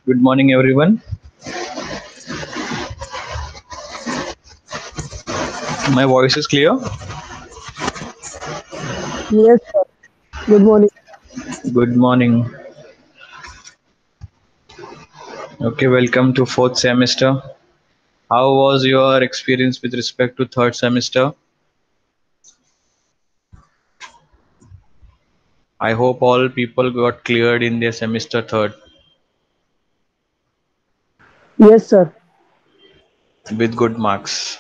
Good morning, everyone. My voice is clear. Yes, sir. Good morning. Good morning. Okay, welcome to fourth semester. How was your experience with respect to third semester? I hope all people got cleared in their semester third Yes, sir. with good marks.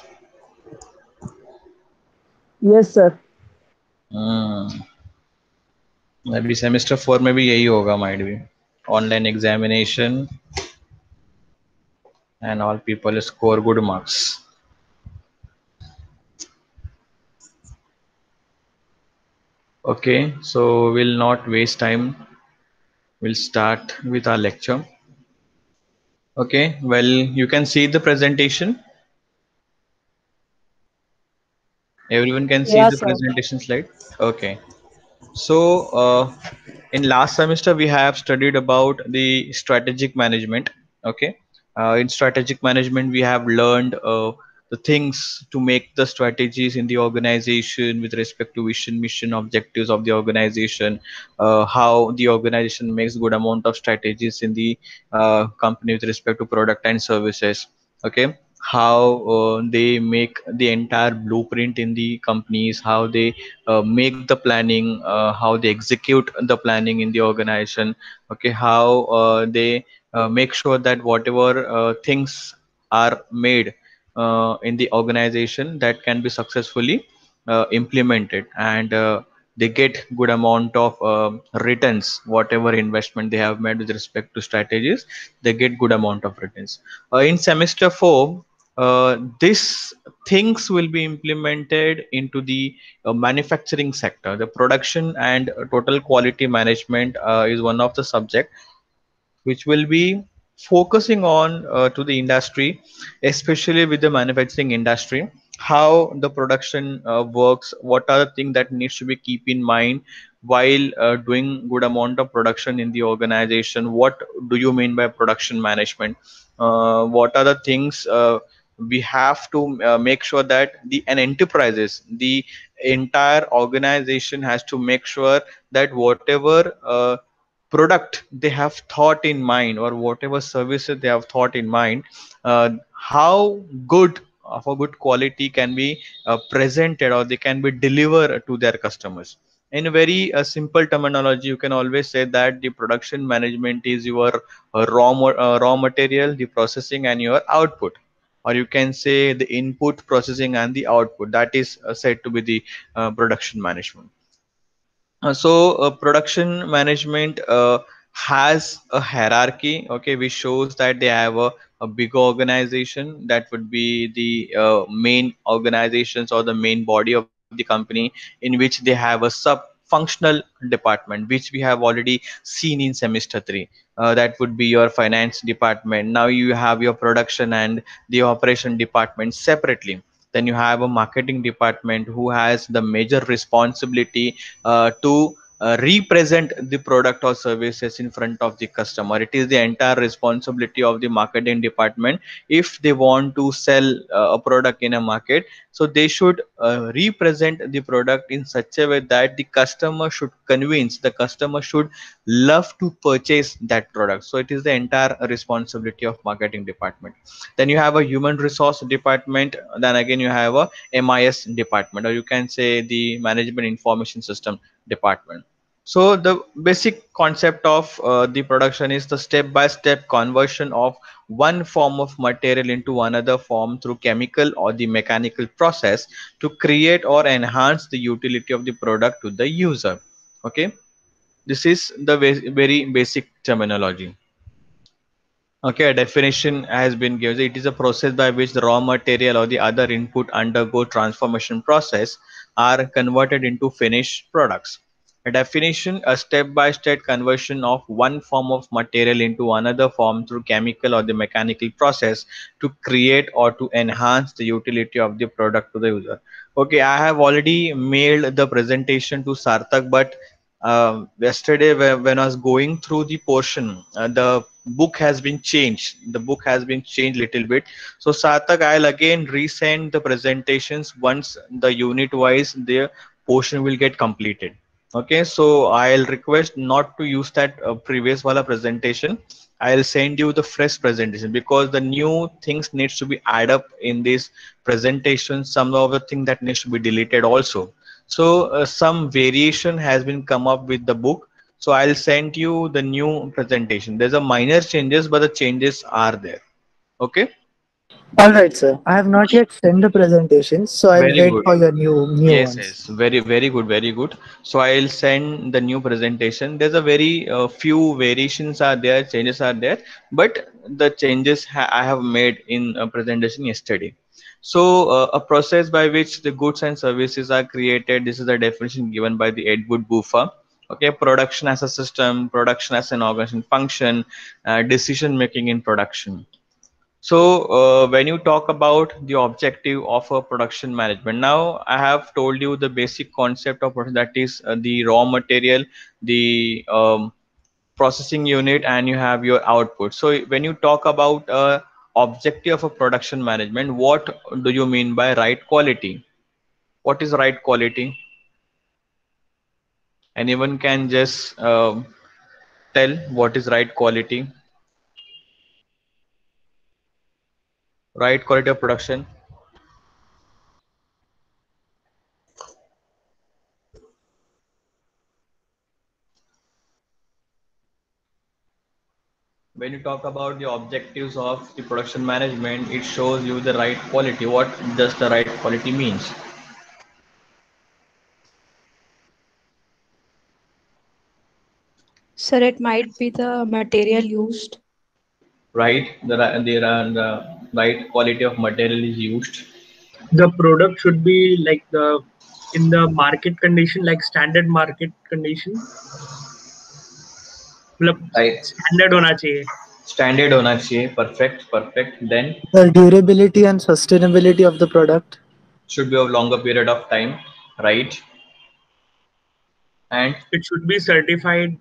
Yes, sir. Hmm. अभी semester four में भी यही होगा might be online examination and all people score good marks. Okay, so we'll not waste time. We'll start with our lecture. Okay, well, you can see the presentation. Everyone can see Yeah, the sir. presentation slide. Okay. So in last semester we have studied about the strategic management. Okay. In strategic management we have learned the things to make the strategies in the organization with respect to vision, mission, objectives of the organization, how the organization makes good amount of strategies in the company with respect to product and services. Okay, how they make the entire blueprint in the companies, how they make the planning, how they execute the planning in the organization. Okay, how they make sure that whatever things are made in the organization that can be successfully implemented, and they get good amount of returns. Whatever investment they have made with respect to strategies, they get good amount of returns. In semester 4, this things will be implemented into the manufacturing sector. The production and total quality management is one of the subject which will be focusing on to the industry, especially with the manufacturing industry, how the production works, what are the things that needs to be keep in mind while doing good amount of production in the organization. What do you mean by production management? What are the things we have to make sure that the an enterprises, the entire organization has to make sure that whatever product they have thought in mind, or whatever services they have thought in mind, how good of a good quality can be presented, or they can be delivered to their customers. In a very simple terminology, you can always say that the production management is your raw material, the processing, and your output, or you can say the input, processing, and the output. That is said to be the production management. Production management has a hierarchy, okay, which shows that they have a big organization. That would be the main organizations or the main body of the company, in which they have a sub functional department, which we have already seen in semester 3. That would be your finance department. Now you have your production and the operation department separately. Then you have a marketing department who has the major responsibility to represent the product or services in front of the customer. It is the entire responsibility of the marketing department. If they want to sell a product in a market, so they should represent the product in such a way that the customer should convince, the customer should love to purchase that product. So it is the entire responsibility of marketing department. Then you have a human resource department. Then again you have a MIS department, or you can say the management information system department. So the basic concept of the production is the step-by-step conversion of one form of material into another form through chemical or the mechanical process to create or enhance the utility of the product to the user. Okay, this is the very basic terminology. Okay, a definition has been given. It is a process by which the raw material or the other input undergo transformation process are converted into finished products. A definition, a step-by-step conversion of one form of material into another form through chemical or the mechanical process to create or to enhance the utility of the product to the user. Okay, I have already mailed the presentation to Sarthak, but yesterday when I was going through the portion, the book has been changed. The book has been changed little bit. So Satak, I'll again resend the presentations once the unit wise the portion will get completed. Okay, so I'll request not to use that previous wala presentation. I'll send you the fresh presentation because the new things needs to be add up in this presentation. Some of the thing that needs to be deleted also. So some variation has been come up with the book, so I'll send you the new presentation. There's a minor changes, but the changes are there. Okay. All right, sir. I have not yet sent the presentation, so I'll Very wait good. for your new Yes, ones. yes. Very good, very good. So I'll send the new presentation. There's a very few variations are there, changes are there, but the changes I have made in a presentation yesterday. So a process by which the goods and services are created. This is the definition given by the Edward Bufa. Okay, production as a system, production as an organization function, decision making in production. So, when you talk about the objective of a production management, now I have told you the basic concept of production, that is the raw material, the processing unit, and you have your output. So, when you talk about objective of a production management, what do you mean by right quality? What is right quality? Anyone can just tell what is right quality? Right quality of production. When you talk about the objectives of the production management, it shows you the right quality. What does the right quality means? Sir, it might be the material used. Right, the right quality of material is used. The product should be like the in the market condition, like standard market condition. मतलब Right, standard होना चाहिए. standard होना चाहिए. Perfect, perfect. Then The durability and sustainability of the product. should be of longer period of time. Right, and It should be certified.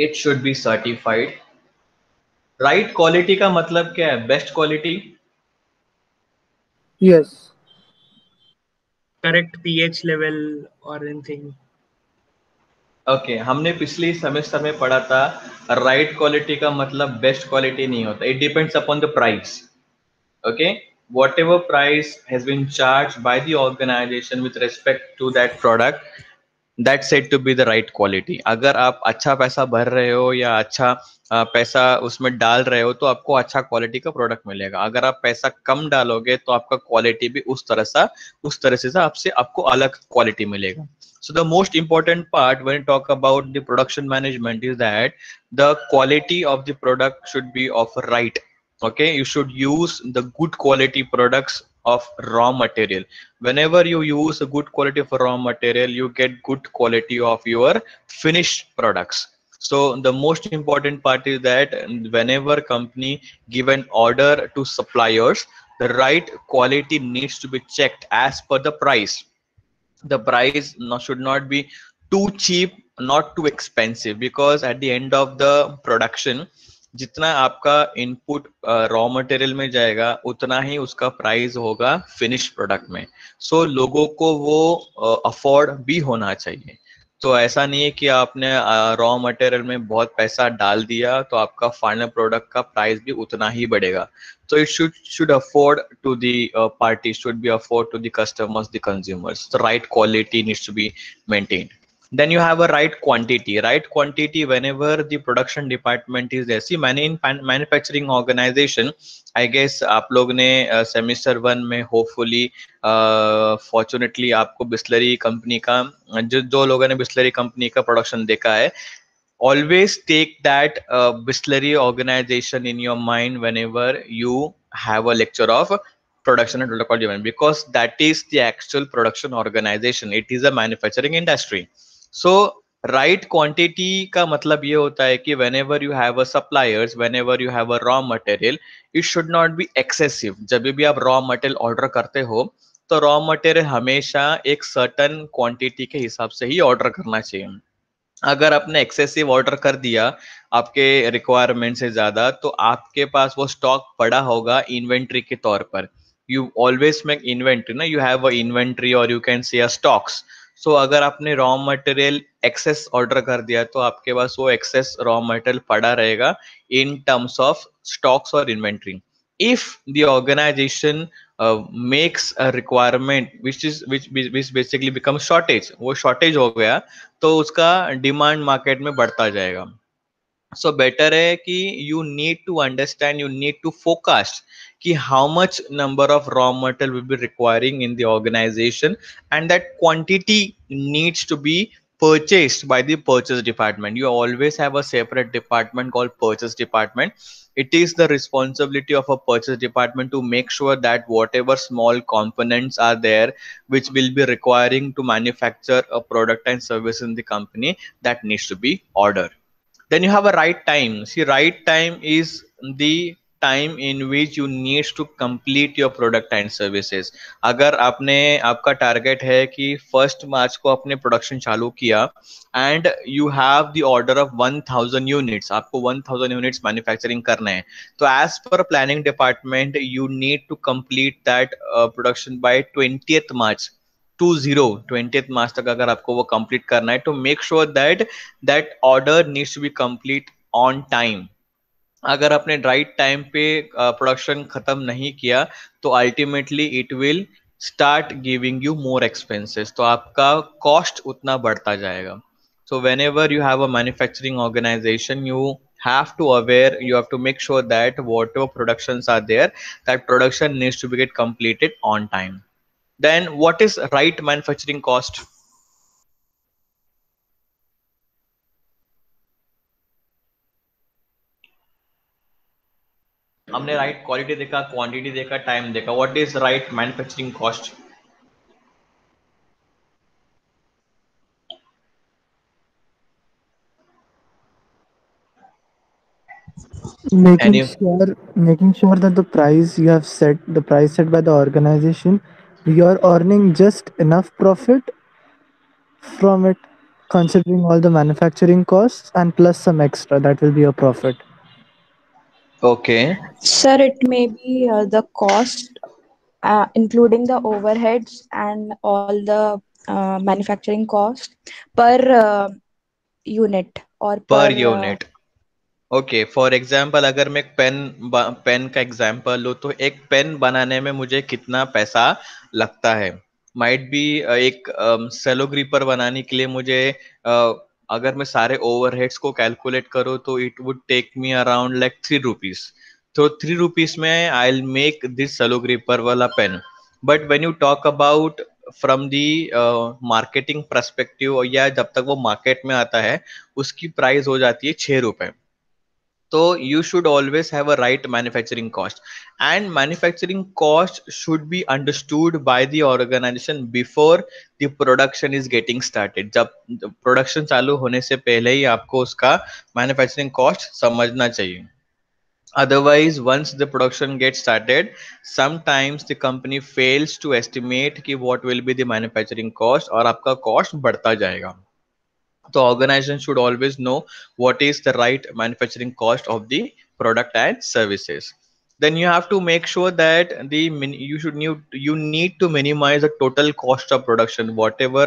it should be certified. Right quality का मतलब क्या है? Best quality. Yes. Correct pH level or anything. Okay हमने पिछली semester में पढ़ा था right quality का मतलब बेस्ट क्वालिटी नहीं होता. It depends upon the price. Okay, whatever price has been charged by the organization with respect to that product, that's said to be the right quality. अगर आप अच्छा पैसा भर रहे हो या अच्छा पैसा उसमें डाल रहे हो तो आपको अच्छा क्वालिटी का प्रोडक्ट मिलेगा. अगर आप पैसा कम डालोगे तो आपका क्वालिटी भी उस तरह से आपसे आपको अलग क्वालिटी मिलेगा. So the most important part when you talk about the production management is that the quality of the product should be of right. Okay, you should use the good quality products of raw material. Whenever you use a good quality of raw material, you get good quality of your finished products. So the most important part is that whenever company give an order to suppliers, the right quality needs to be checked as per the price. The price should not be too cheap, not too expensive, because at the end of the production जितना आपका input raw material में जाएगा उतना ही उसका price होगा finish product में. सो लोगों को वो अफोर्ड भी होना चाहिए. तो ऐसा नहीं है कि आपने रॉ मटेरियल में बहुत पैसा डाल दिया तो आपका फाइनल प्रोडक्ट का प्राइस भी उतना ही बढ़ेगा. So it should afford to the party, should be afford to the customers, the consumers. The right quality needs to be maintained. Then you have a right quantity. Right quantity whenever the production department is there. See, many in manufacturing organization, I guess आप लोग ने semester one में hopefully fortunately आपको Bisleri company का जो लोगों ने Bisleri company का प्रोडक्शन देखा है, always take that Bisleri organization in your mind whenever you have a lecture of production and protocol development, because that is the actual production organization. It is a manufacturing industry. So right quantity का मतलब ये होता है कि whenever you have a suppliers, whenever you have a raw material, it should not be excessive. जब भी आप raw material order करते हो तो raw material हमेशा एक certain quantity के हिसाब से ही order करना चाहिए. अगर आपने एक्सेसिव ऑर्डर कर दिया आपके रिक्वायरमेंट से ज्यादा, तो आपके पास वो स्टॉक पड़ा होगा इन्वेंट्री के तौर पर. यू ऑलवेज मेक इन्वेंट्री ना, यू हैव अ इन्वेंट्री और you can see a stocks. So अगर आपने रॉ मटेरियल एक्सेस ऑर्डर कर दिया तो आपके पास वो एक्सेस रॉ मटेरियल पड़ा रहेगा इन टर्म्स ऑफ स्टॉक्स और inventory. if the organization makes a requirement which basically becomes shortage, वो shortage हो गया तो उसका डिमांड मार्केट में बढ़ता जाएगा. सो बेटर है कि you need to understand, you need to focused कि how much number of raw material will be requiring in the organization, and that quantity needs to be purchased by the purchase department. You always have a separate department called purchase department. It is the responsibility of a purchase department to make sure that whatever small components are there which will be requiring to manufacture a product and service in the company, that needs to be ordered. Then you have a right time. See, right time is the time in which you need to complete your product and services. अगर आपने आपका target है कि 1 मार्च को आपने production चालू किया and you have the order of 1000 units, आपको 1000 यूनिट्स मैन्युफैक्चरिंग करना है, तो as per planning department you need to complete that production by 20th March. 20th March तक अगर आपको वो कंप्लीट करना है, तो make sure that that order needs to be complete on time. अगर आपने राइट टाइम पे प्रोडक्शन खत्म नहीं किया तो ultimately it will start giving you more expenses, तो आपका कॉस्ट उतना बढ़ता जाएगा. So whenever you have a manufacturing organisation, you have to aware, you have to make sure that whatever productions are there, that production needs to be get completed on time. Then what is right manufacturing cost? हमने right quality देखा, quantity देखा, time देखा. What is right manufacturing cost? Making any? sure making sure that the price you have set, the price set by the organization, you're earning just enough profit from it, considering all the manufacturing costs and plus some extra that will be a profit. Okay. Sir, it may be the cost, including the overheads and all the manufacturing cost per unit or पर per. Unit. Okay, for example अगर मैं एक pen का example लूँ, तो एक pen बनाने में मुझे कितना पैसा लगता है. माइट बी एक सेलो ग्रीपर बनाने के लिए मुझे अगर मैं सारे ओवरहेड्स को कैलकुलेट करूँ तो it would take me around like 3 rupees. तो 3 रुपीज में I will make this cello gripper वाला pen. But when you talk about from the marketing perspective, या जब तक वो मार्केट में आता है उसकी प्राइस हो जाती है 6 रुपए. तो you should always have a right manufacturing cost, and manufacturing cost should be understood by the organization before the production is getting started. जब प्रोडक्शन चालू होने से पहले ही आपको उसका मैन्युफैक्चरिंग कॉस्ट समझना चाहिए. Otherwise, once the production gets started, sometimes the company fails to estimate कि what will be the manufacturing cost और आपका cost बढ़ता जाएगा. The organization should always know what is the right manufacturing cost of the product and services. Then you have to make sure that you need to minimize the total cost of production. Whatever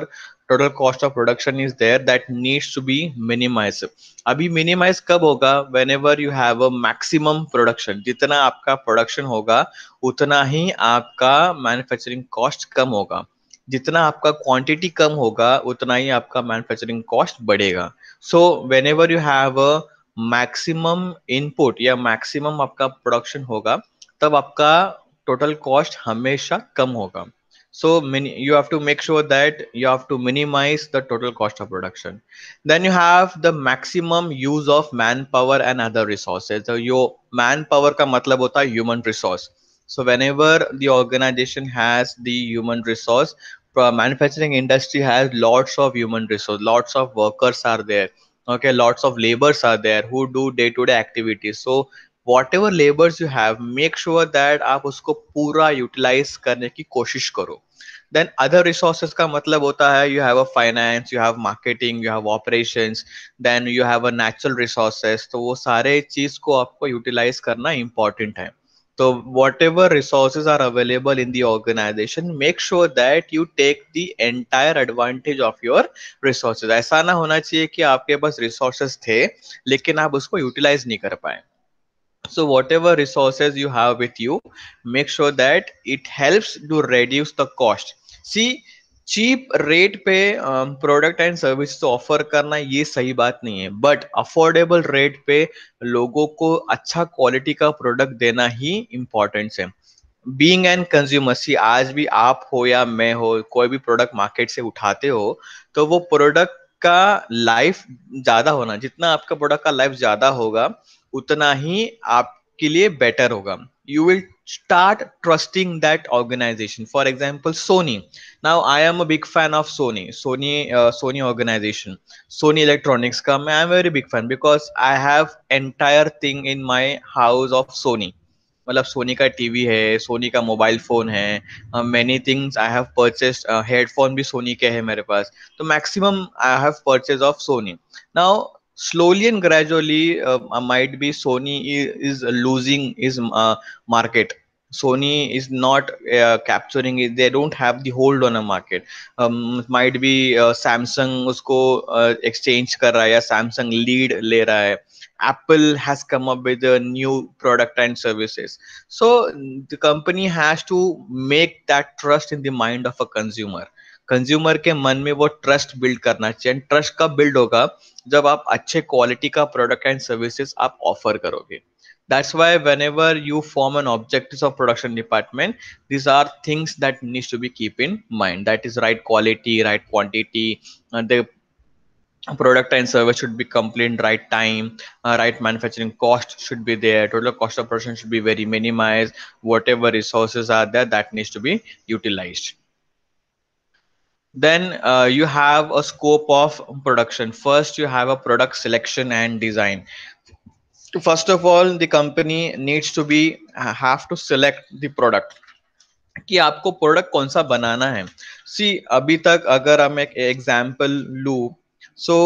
total cost of production is there, that needs to be minimized. अभी minimize कब होगा? Whenever you have a maximum production. जितना आपका production होगा उतना ही आपका manufacturing cost कम होगा. जितना आपका क्वांटिटी कम होगा उतना ही आपका मैन्युफैक्चरिंग कॉस्ट बढ़ेगा. सो whenever you have a maximum input या मैक्सिमम आपका प्रोडक्शन होगा, तब आपका टोटल कॉस्ट हमेशा कम होगा. So you have to make sure that you have to minimize the total cost of production. Then you have the maximum use of manpower and other resources. So your manpower का मतलब होता है human resource. So whenever the organization has the human resource, manufacturing industry has lots of human resource, lots of workers are there. Okay, lots of laborers are there who do day to day activities. So whatever labors you have, make sure that आप उसको पूरा utilize करने की कोशिश करो. Then other resources का मतलब होता है you have a finance, you have marketing, you have operations, then you have a natural resources. तो वो सारे चीज को आपको यूटिलाइज करना इंपॉर्टेंट है। तो whatever resources are available in the organization, make sure that you take the entire advantage of your resources। ऐसा ना होना चाहिए कि आपके पास resources थे लेकिन आप उसको यूटिलाइज नहीं कर पाए। So whatever resources you have with you, make sure that it helps to reduce the cost। See, cheap rate पे प्रोडक्ट एंड सर्विस ऑफर करना ये सही बात नहीं है, बट अफोर्डेबल रेट पे लोगों को अच्छा क्वालिटी का प्रोडक्ट देना ही इम्पोर्टेंट है। बीइंग एन कंज्यूमर, सी आज भी आप हो या मैं हो, कोई भी प्रोडक्ट मार्केट से उठाते हो तो वो प्रोडक्ट का लाइफ ज्यादा होना, जितना आपका प्रोडक्ट का लाइफ ज्यादा होगा उतना ही आपके लिए बेटर होगा। You will start trusting that organization। For example, Sony, now I am a big fan of Sony organization, Sony electronics का मैं I am very big fan because I have entire thing in my house of Sony। मतलब सोनी का TV है, सोनी का mobile phone है, many things I have purchased, headphone भी सोनी के है मेरे पास। तो maximum I have purchase of Soni. Now slowly and gradually might be Sony is losing his market। Sony is not capturing it, they don't have the hold on a market। might be Samsung उसको exchange कर रहा है या Samsung lead ले रहा है। Apple has come up with a new product and services। So the company has to make that trust in the mind of a consumer। Consumer के मन में वो ट्रस्ट बिल्ड करना चाहिए। ट्रस्ट कब बिल्ड होगा? जब आप अच्छे क्वालिटी का प्रोडक्ट एंड सर्विसेज आप ऑफर करोगे। That's why whenever you form an objectives of production department, these are things that needs to be keep in mind, that is right quality, right quantity, the product and service should be complete in right time, right manufacturing cost should be there, total cost of production should be very minimized, whatever resources are there that needs to be utilized। Then you have a scope of production, first you have a product selection and design। First of all, the company needs to be have to select the product कि आपको product कौन सा बनाना है। सी अभी तक अगर हम एक एग्जांपल लू, so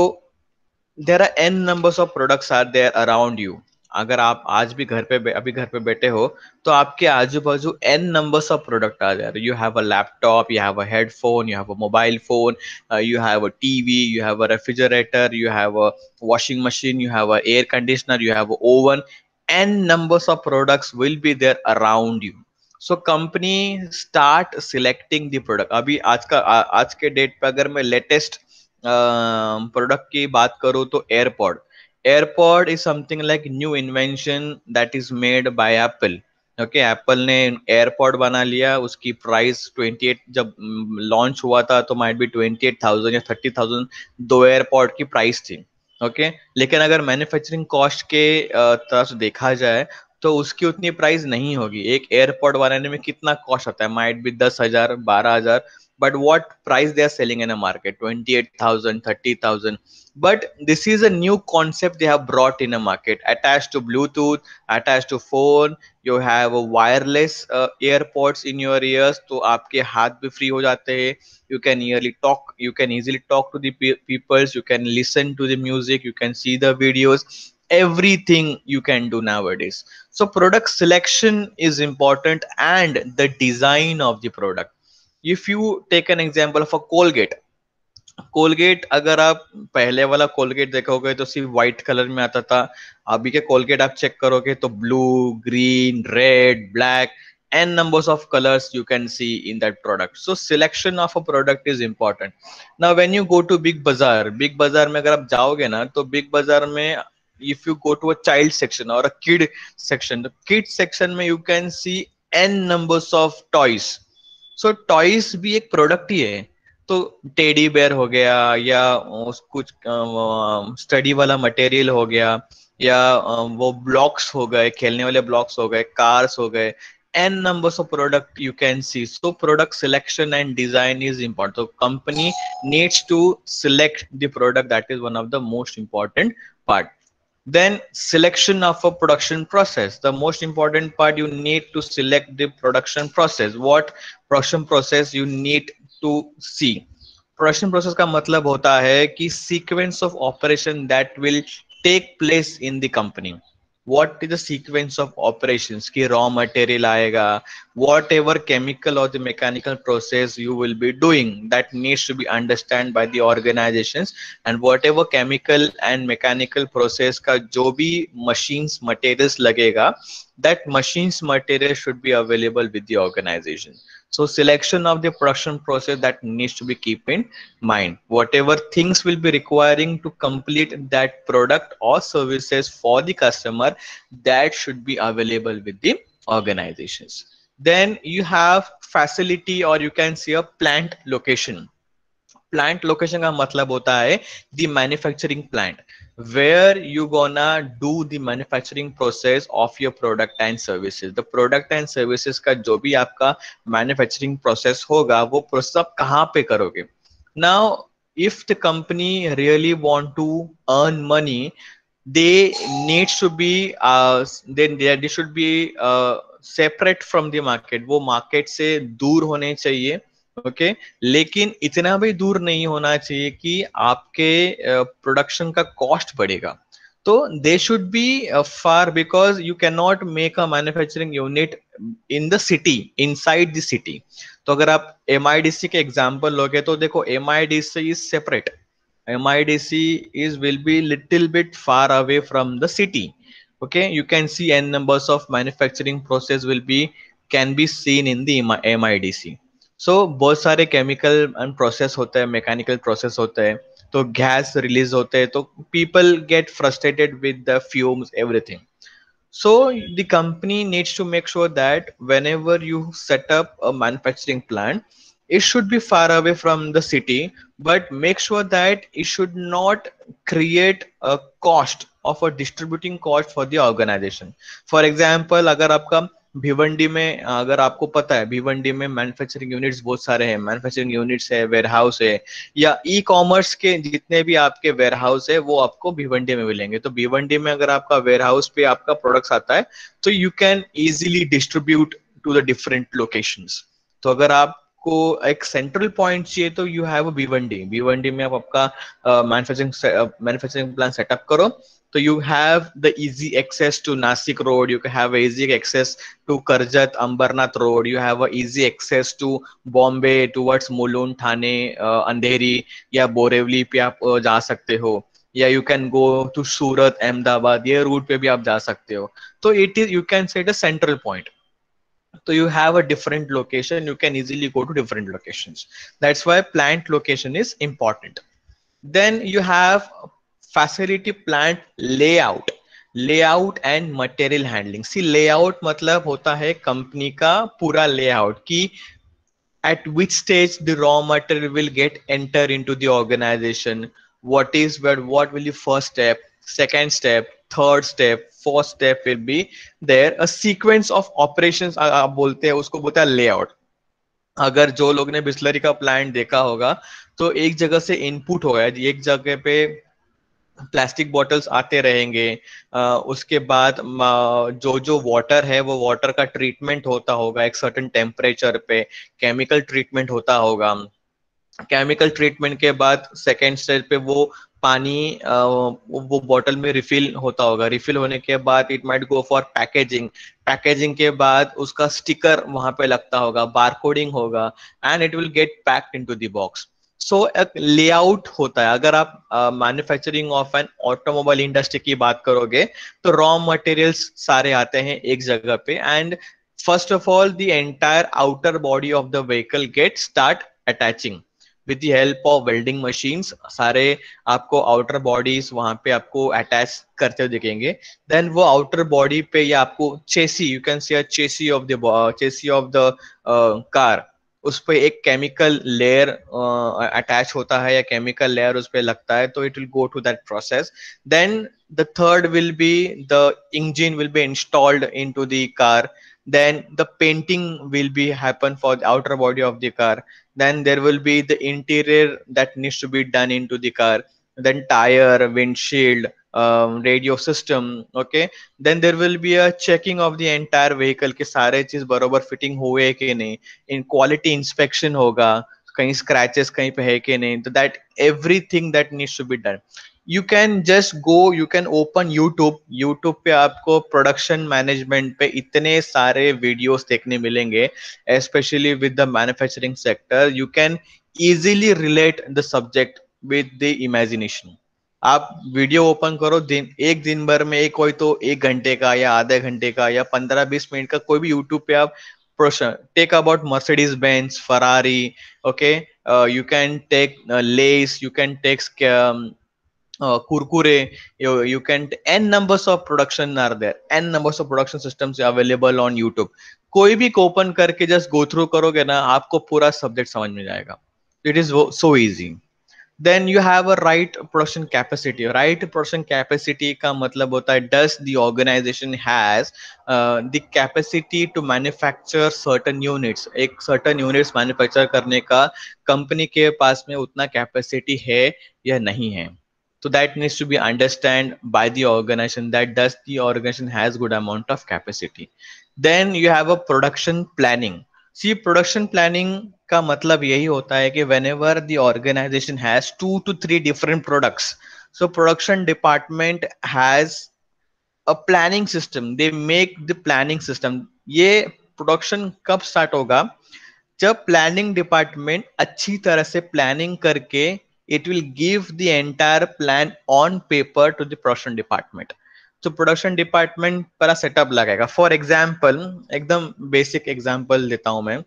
there are n numbers of products are there around you. अगर आप आज भी घर पे अभी घर पे बैठे हो तो आपके आजू बाजू एन नंबर्स ऑफ प्रोडक्ट आ जा रहे। You have a laptop, you have a headphone, you have a mobile phone, you have a TV, you have a refrigerator, you have a washing machine, you have a air conditioner, you have a oven, n numbers of products will be there around you। So company start selecting the product। अभी आज के date पे अगर मैं latest product की बात करूँ तो AirPod, AirPod is something like new invention that is made by Apple. Okay, Apple ने एयरपॉड बना लिया, उसकी प्राइस 28 जब लॉन्च हुआ था तो माइट बी 28,000 या 30,000 दो एयरपॉड की प्राइस थी। ओके, लेकिन अगर मैन्युफैक्चरिंग कॉस्ट के तरफ से देखा जाए तो उसकी उतनी प्राइस नहीं होगी। एक एयरपॉड बनाने में कितना कॉस्ट आता है? Might be 10,000 12,000, but what price they are selling in a market? 28,000 30,000। But this is a new concept they have brought in a market, attached to Bluetooth, attached to phone, you have a wireless earpods in your ears, तो आपके हाथ भी free हो जाते हैं। You can you can easily talk to the peoples, you can listen to the music, you can see the videos, everything you can do nowadays। So product selection is important and the design of the product। If you take an example of a Colgate, Colgate अगर आप पहले वाला Colgate देखोगे तो सिर्फ white colour में आता था। अभी के कोलगेट आप चेक करोगे तो blue, green, red, black, an numbers of colours you can see in that product। So selection of a product is important। now when you go to big bazaar में अगर आप जाओगे ना तो बिग बाजार में if you go to a child section or a kid section, the kid section में you can see n numbers of toys। So toys भी एक प्रोडक्ट ही है। तो टेडी बेयर हो गया या कुछ स्टडी वाला मटेरियल हो गया या वो ब्लॉक्स हो गए, खेलने वाले ब्लॉक्स हो गए, कार्स हो गए, n numbers of product you can see। So product selection and design is important। So company needs to select the product, that is one of the most important part। Then selection of a production process. The most important part, you need to select the production process. What production process you need to see? Production process का मतलब होता है कि sequence of operation that will take place in the company. what is the sequence of operations ki raw material aayega, whatever chemical or the mechanical process you will be doing, that needs to be understood by the organizations. And whatever chemical and mechanical process ka jo bhi machines materials lagega, that machines material should be available with the organization. So selection of the production process, that needs to be keep in mind. Whatever things will be requiring to complete that product or services for the customer, that should be available with the organizations. Then you have facility, or you can see a plant location. Plant location का मतलब होता है the manufacturing plant, where you gonna do the manufacturing process of your product and services. The product and services का जो भी आपका manufacturing process होगा, वो प्रोसेस आप कहाँ पे करोगे. Now if the company really want to earn money, they needs to be then they should be separate from the market. वो market से दूर होने चाहिए. ओके लेकिन इतना भी दूर नहीं होना चाहिए कि आपके प्रोडक्शन का कॉस्ट बढ़ेगा. तो they should be far, because you can not make a manufacturing unit in the city, inside the city. तो अगर आप एमआईडीसी के एग्जांपल लोगे तो देखो MIDC is separate. MIDC is will be little bit far away from the city. Okay, you can see n numbers of manufacturing process will be can be seen in the MIDC. So बहुत सारे chemical and process होते हैं, mechanical process होते हैं, तो gas release होते हैं, तो people get frustrated with the fumes, everything. So the company needs to make sure that whenever you set up a manufacturing plant, it should be far away from the city, but make sure that it should not create a cost of a distributing cost for the organization. For example, अगर आपका भिवंडी में, अगर आपको पता है भिवंडी में manufacturing units बहुत सारे हैं, मैन्युफैक्चरिंग यूनिट्स है, वेयरहाउस है, या ई कॉमर्स के जितने भी आपके वेयरहाउस है वो आपको भिवंडी में मिलेंगे. तो भिवंडी में अगर आपका वेयरहाउस पे आपका प्रोडक्ट्स आता है, तो you can easily distribute to the different locations. तो अगर आपको एक सेंट्रल पॉइंट चाहिए तो यू हैव भिवंडी. भिवंडी में आप आपका मैन्युफैक्चरिंग प्लान सेटअप करो, so you have the easy access to Nasik road, you have easy access to Karjat Ambarnath road, you have a easy access to Bombay towards Mulund, Thane, Andheri या बोरेवली पे आप जा सकते हो, या you can go to सूरत, अहमदाबाद, ये root पे भी आप जा सकते हो. तो it is, you can say, the central point. So you have a different location, you can easily go to different locations. That's why plant location is important. Then you have facility plant layout. Layout and material handling. See, layout मतलब होता है company का पूरा layout कि at which stage the raw material will get enter into the organization, what is where, what will be first step, second step, third step, fourth step will be there. A sequence of operations आप बोलते हैं, उसको बोलते हैं layout. अगर जो लोग ने बिस्लरी का प्लांट देखा होगा, तो एक जगह से इनपुट होगा, एक जगह पे प्लास्टिक बॉटल्स आते रहेंगे, उसके बाद जो जो वाटर है वो वाटर का ट्रीटमेंट होता होगा एक सर्टेन टेम्परेचर पे, केमिकल ट्रीटमेंट होता होगा. केमिकल ट्रीटमेंट के बाद सेकेंड स्टेज पे वो पानी वो बॉटल में रिफिल होता होगा. रिफिल होने के बाद it might go for packaging. Packaging के बाद उसका स्टिकर वहां पे लगता होगा, बारकोडिंग होगा, and it will get packed into the box. So एक लेआउट होता है. अगर आप manufacturing of an automobile industry की बात करोगे, तो रॉ मटेरियल्स सारे आते हैं एक जगह पे, and first of all the entire outer body of the vehicle get start attaching with the help of welding machines. सारे आपको आउटर बॉडीज वहां पे आपको अटैच करते हुए दिखेंगे. देन वो आउटर बॉडी पे या आपको chassis, you can see a chassis of the car, उस पे एक केमिकल लेयर अटैच होता है या केमिकल लेयर उस पे लगता है, तो it will go to that process. Then the third will be the engine will be installed into the car. Then the painting will be happen for the outer body of the car. Then there will be the interior that needs to be done into the car. Then tire, windshield, radio system. Okay, then there will be a checking of the entire vehicle कि सारे चीज बरोबर fitting हुए कि नहीं, in quality inspection होगा, कहीं scratches कहीं पे है कि नहीं, तो that everything that needs to be done. You can just go, you can open YouTube. YouTube पे आपको प्रोडक्शन मैनेजमेंट पे इतने सारे वीडियोस देखने मिलेंगे, especially with the manufacturing sector. You can easily relate the subject with the imagination. आप video open करो, दिन एक दिन भर में एक कोई तो 1 घंटे का या आधे घंटे का या 15-20 मिनट का कोई भी यूट्यूब पे आप take about Mercedes Benz, Ferrari. Okay, you can take less, you can take Kurkure, you can n numbers of production are there, n numbers of production systems available on YouTube. कोई भी open करके just go through करोगे ना, आपको पूरा subject समझ में जाएगा. It is so easy. Then you have a right production capacity. Right production capacity का मतलब होता है does the organization has the capacity to manufacture certain units. एक certain units manufacture करने का कंपनी के पास में उतना capacity है या नहीं है. So that needs to be understand by the organization, that does the organization has good amount of capacity. Then you have a production planning. See, production planning का मतलब यही होता है कि whenever the organization has 2 to 3 different products, so production department has a planning system. They make the planning system. ये production कब start होगा? जब प्लानिंग डिपार्टमेंट अच्छी तरह से प्लानिंग करके it will give the entire plan on paper two the production department. तो production department पर सेटअप लगाएगा. फॉर एग्जाम्पल, एकदम बेसिक एग्जाम्पल देता हूं मैं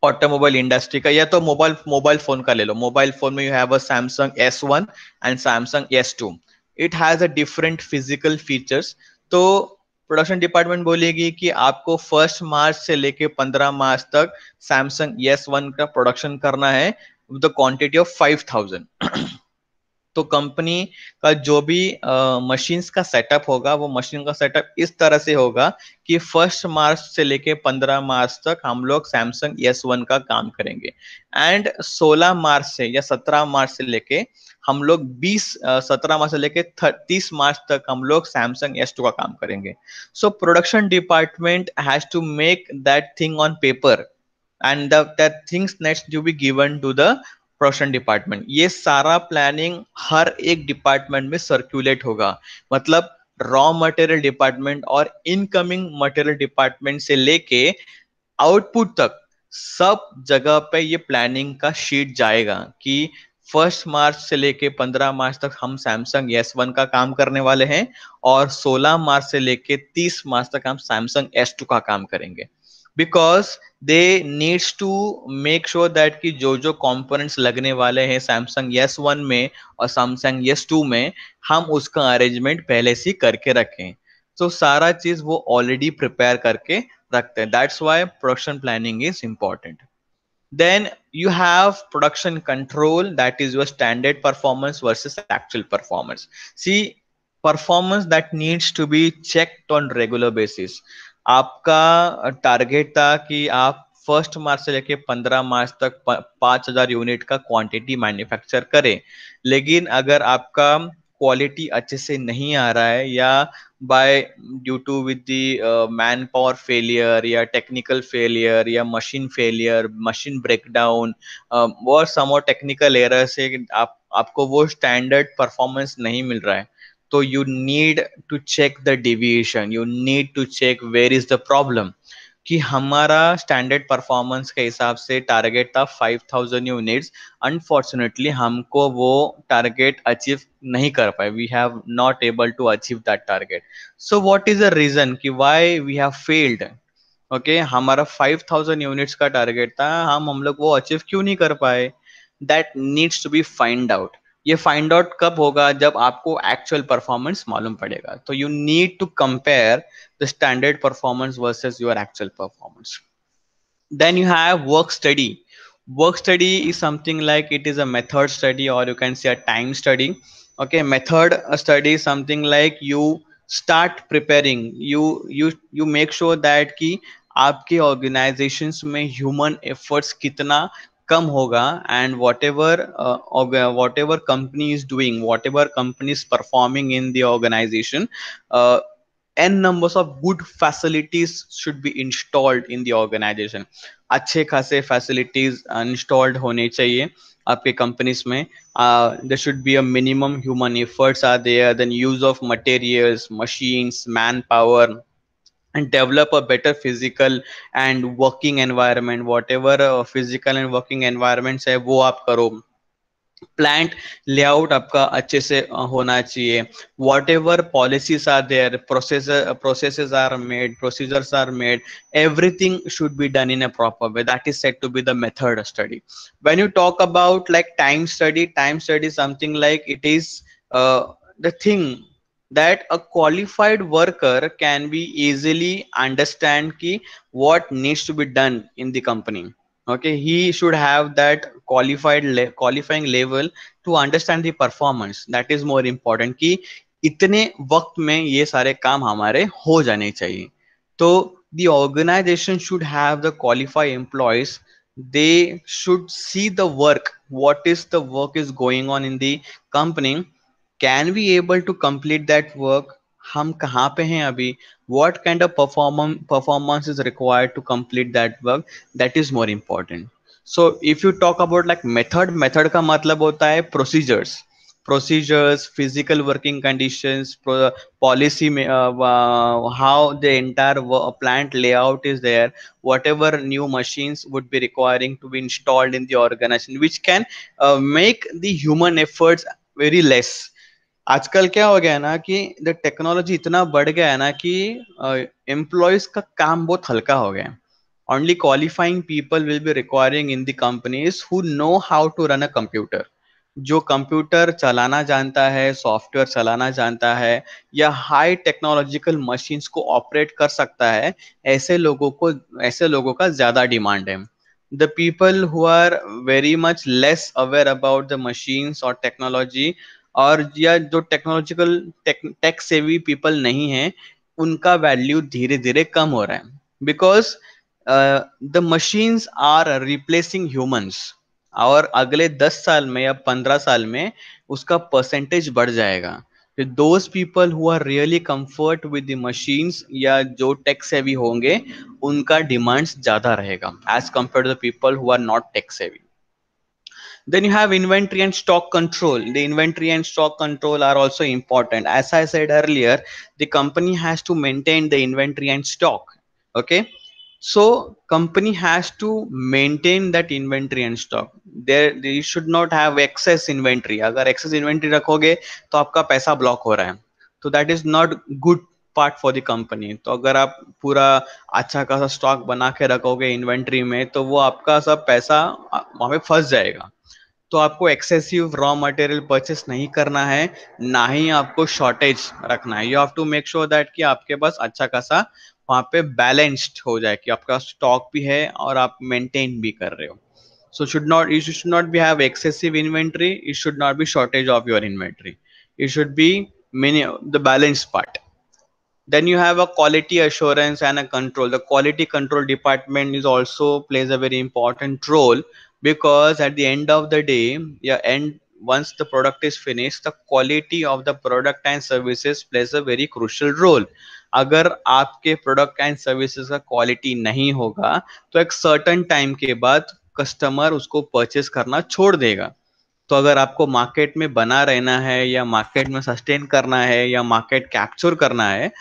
ऑटोमोबाइल इंडस्ट्री का, या तो मोबाइल मोबाइल फोन का ले लो. मोबाइल फोन में you have a Samsung S1 and Samsung S2. It has a different physical features. तो प्रोडक्शन डिपार्टमेंट बोलेगी कि आपको 1 मार्च से लेके 15 मार्च तक सैमसंग S1 का प्रोडक्शन करना है विद द क्वांटिटी ऑफ 5000. तो कंपनी का जो भी मशीन्स का सेटअप होगा, वो मशीन का सेटअप इस तरह से होगा कि 1 मार्च से लेके 15 मार्च तक हम लोग सैमसंग S1 का काम करेंगे, एंड 16 मार्च से या 17 मार्च से लेके हम लोग 17 मार्च से लेके 30 मार्च तक हम लोग सैमसंग S2 का काम करेंगे. So production department has to make that thing on paper, and that things next to be given to the production department. ये सारा प्लानिंग हर एक डिपार्टमेंट में सर्कुलेट होगा. मतलब रॉ मटेरियल डिपार्टमेंट और इनकमिंग मटेरियल डिपार्टमेंट से लेके आउटपुट तक सब जगह पे ये प्लानिंग का शीट जाएगा कि 1 मार्च से लेके 15 मार्च तक हम सैमसंग S1 का काम करने वाले हैं, और 16 मार्च से लेके 30 मार्च तक हम सैमसंग S2 का काम करेंगे. Because they needs to make sure that कि जो जो कंपोनेंट्स लगने वाले हैं सैमसंग S1 में और सैमसंग S2 में, हम उसका अरेंजमेंट पहले से करके रखें. तो सारा चीज वो ऑलरेडी प्रिपेयर करके रखते हैं. That's why production planning is important. Then you have production control, that is your standard performance versus actual performance. See, performance that needs to be checked on regular basis. आपका target था कि आप 1 मार्च से लेके 15 मार्च तक 5000 यूनिट का quantity manufacture करें, लेकिन अगर आपका क्वालिटी अच्छे से नहीं आ रहा है, या by due to with the manpower failure या टेक्निकल फेलियर या मशीन फेलियर, मशीन ब्रेकडाउन और सम और टेक्निकल एरर से आपको वो स्टैंडर्ड परफॉर्मेंस नहीं मिल रहा है, तो you need to check the deviation, you need to check where is the problem. कि हमारा स्टैंडर्ड परफॉर्मेंस के हिसाब से टारगेट था 5000 यूनिट्स, अनफॉर्चुनेटली हमको वो टारगेट अचीव नहीं कर पाए, we have not able to achieve that target. So what is the reason कि why we have failed? Okay, हमारा 5000 यूनिट्स का टारगेट था, हम लोग वो अचीव क्यों नहीं कर पाए? That needs to be find out. ये फाइंड आउट कब होगा? जब आपको एक्चुअल परफॉर्मेंस मालूम पड़ेगा. तो you need to compare the standard performance versus your actual performance. Then you have work study. Work study is something like it is a method study, or you can say a time study. Okay, method study is something like you start preparing, you make sure that कि आपके organizations में human efforts कितना कम होगा, and whatever company is doing, whatever company is performing in the organization, uh, n numbers of good facilities should be installed in the organization. अच्छे खासे facilities installed होने चाहिए आपके companies में. There should be a minimum human efforts are there, then use of materials, machines, manpower, and develop a better physical and working environment. Whatever physical and working environments है वो आप करो. Plant layout आपका अच्छे से होना चाहिए. Whatever policies are there, processes are made, procedures are made, everything should be done in a proper way. That is said to be the method study. When you talk about like time study is something like it is the thing that a qualified worker can be easily understand ki what needs to be done in the company. Okay, he should have that qualifying level to understand the performance. That is more important कि इतने वक्त में ये सारे काम हमारे हो जाने चाहिए. तो the organization should have the qualified employees. They should see the work, what is the work is going on in the company, can we able to complete that work, हम कहाँ पे हैं अभी, what kind of performance is required to complete that work. That is more important. So if you talk about like method का मतलब होता है procedures, physical working conditions, policy, how the entire plant layout is there, whatever new machines would be requiring to be installed in the organization, which can make the human efforts very less. आजकल क्या हो गया है ना कि the technology इतना बढ़ गया है ना कि एम्प्लॉयज का काम बहुत हल्का हो गया है. Only qualifying people will be requiring in the companies who know how to run a computer. जो कंप्यूटर चलाना जानता है, सॉफ्टवेयर चलाना जानता है, या हाई टेक्नोलॉजिकल मशीन्स को ऑपरेट कर सकता है, ऐसे लोगों का ज्यादा डिमांड है. The people who are very much less aware about the machines और टेक्नोलॉजी, और या जो टेक्नोलॉजिकल टेक सेवी पीपल नहीं है, उनका वैल्यू धीरे धीरे कम हो रहा है. Because the machines are replacing humans, और अगले 10 साल में या 15 साल में उसका परसेंटेज बढ़ जाएगा. Those people who are really comfort with the machines या जो टेक सेवी होंगे, उनका डिमांड्स ज्यादा रहेगा as compare to the people who are not tech savvy. Then you have inventory and stock control. The inventory and stock control are also important. As I said earlier, the company has to maintain the inventory and stock. Okay. So company has to maintain that inventory and stock. They should not have excess inventory. अगर excess inventory रखोगे तो आपका पैसा block हो रहा है. तो that is not good part for the company. तो अगर आप पूरा अच्छा खासा स्टॉक बना के रखोगे इन्वेंट्री में, तो वो आपका सब पैसा वहां पे फंस जाएगा. तो आपको एक्सेसिव रॉ मटेरियल परचेस नहीं करना है, ना ही आपको शॉर्टेज रखना है. You have to make sure that कि आपके पास अच्छा खासा वहां पे बैलेंस्ड हो जाए, कि आपका स्टॉक भी है और आप मेंटेन भी कर रहे हो. So you should not be have excessive inventory. It should not be shortage of your inventory. It should be the balanced part. Then you have a quality assurance and a control. The quality control department is also plays a very important role, because at the end of the day, yeah, and once the product is finished, the quality of the product and services plays a very crucial role. अगर आपके product and services का quality नहीं होगा, तो एक certain time के बाद customer उसको परचेस करना छोड़ देगा. तो अगर आपको मार्केट में बना रहना है, या मार्केट में सस्टेन करना है, या मार्केट कैप्चर करना है,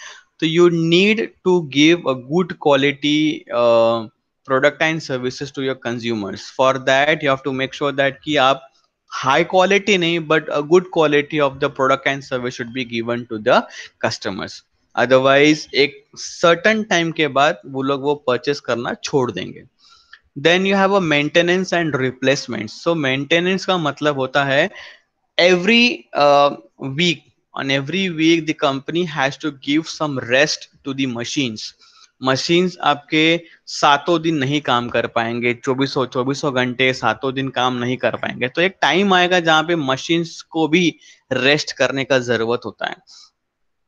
तो you need to give a good quality product and services to your consumers. For that you have to make sure that कि आप हाई क्वालिटी नहीं, but a good quality of the product and service should be given to the customers. Otherwise एक certain time के बाद वो लोग वो purchase करना छोड़ देंगे. Then you have a maintenance and replacement. So maintenance का मतलब होता है every week, on every week the company has to give some rest to the machines. Machines आपके सातों दिन नहीं काम कर पाएंगे, चौबीसों घंटे सातों दिन काम नहीं कर पाएंगे. तो एक टाइम आएगा जहां पे मशीन्स को भी रेस्ट करने का जरूरत होता है.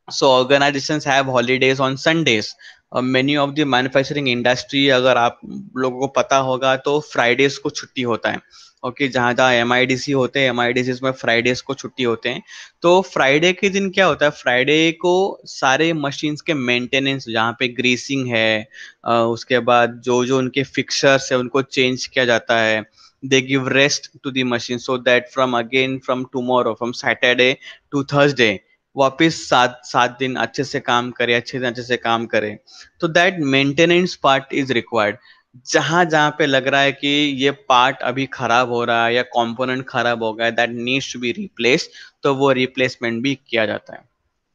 So organizations have holidays on Sundays. Many of the manufacturing industry, अगर आप लोगों को पता होगा तो फ्राइडेज को छुट्टी होता है। ओके, जहाँ जहाँ एमआईडीसी होते हैं, एमआईडीसी में फ्राइडेज को छुट्टी होते हैं। तो फ्राइडे के दिन क्या होता है, फ्राइडे को सारे मशीन्स के मेंटेनेंस, जहाँ पे ग्रीसिंग है, उसके बाद जो जो उनके फिक्सर्स है उनको चेंज किया जाता है। They give rest to the machine so that from again from tomorrow, from Saturday to Thursday, वापस 7 7 दिन अच्छे से काम करे, अच्छे से काम करे। तो that maintenance part is required. जहां जहां पे लग रहा है कि ये पार्ट अभी खराब हो रहा है या कंपोनेंट खराब हो गया, that needs to be replace, तो वो रिप्लेसमेंट भी किया जाता है।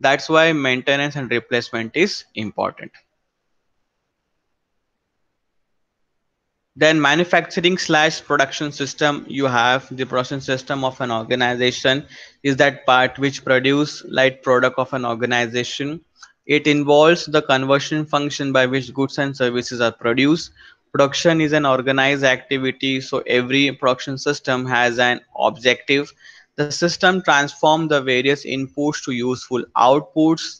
That's why maintenance and replacement is important. Then manufacturing slash production system, you have the production system of an organization is that part which produce light product of an organization. It involves the conversion function by which goods and services are produced. Production is an organized activity, so every production system has an objective. The system transforms the various inputs to useful outputs.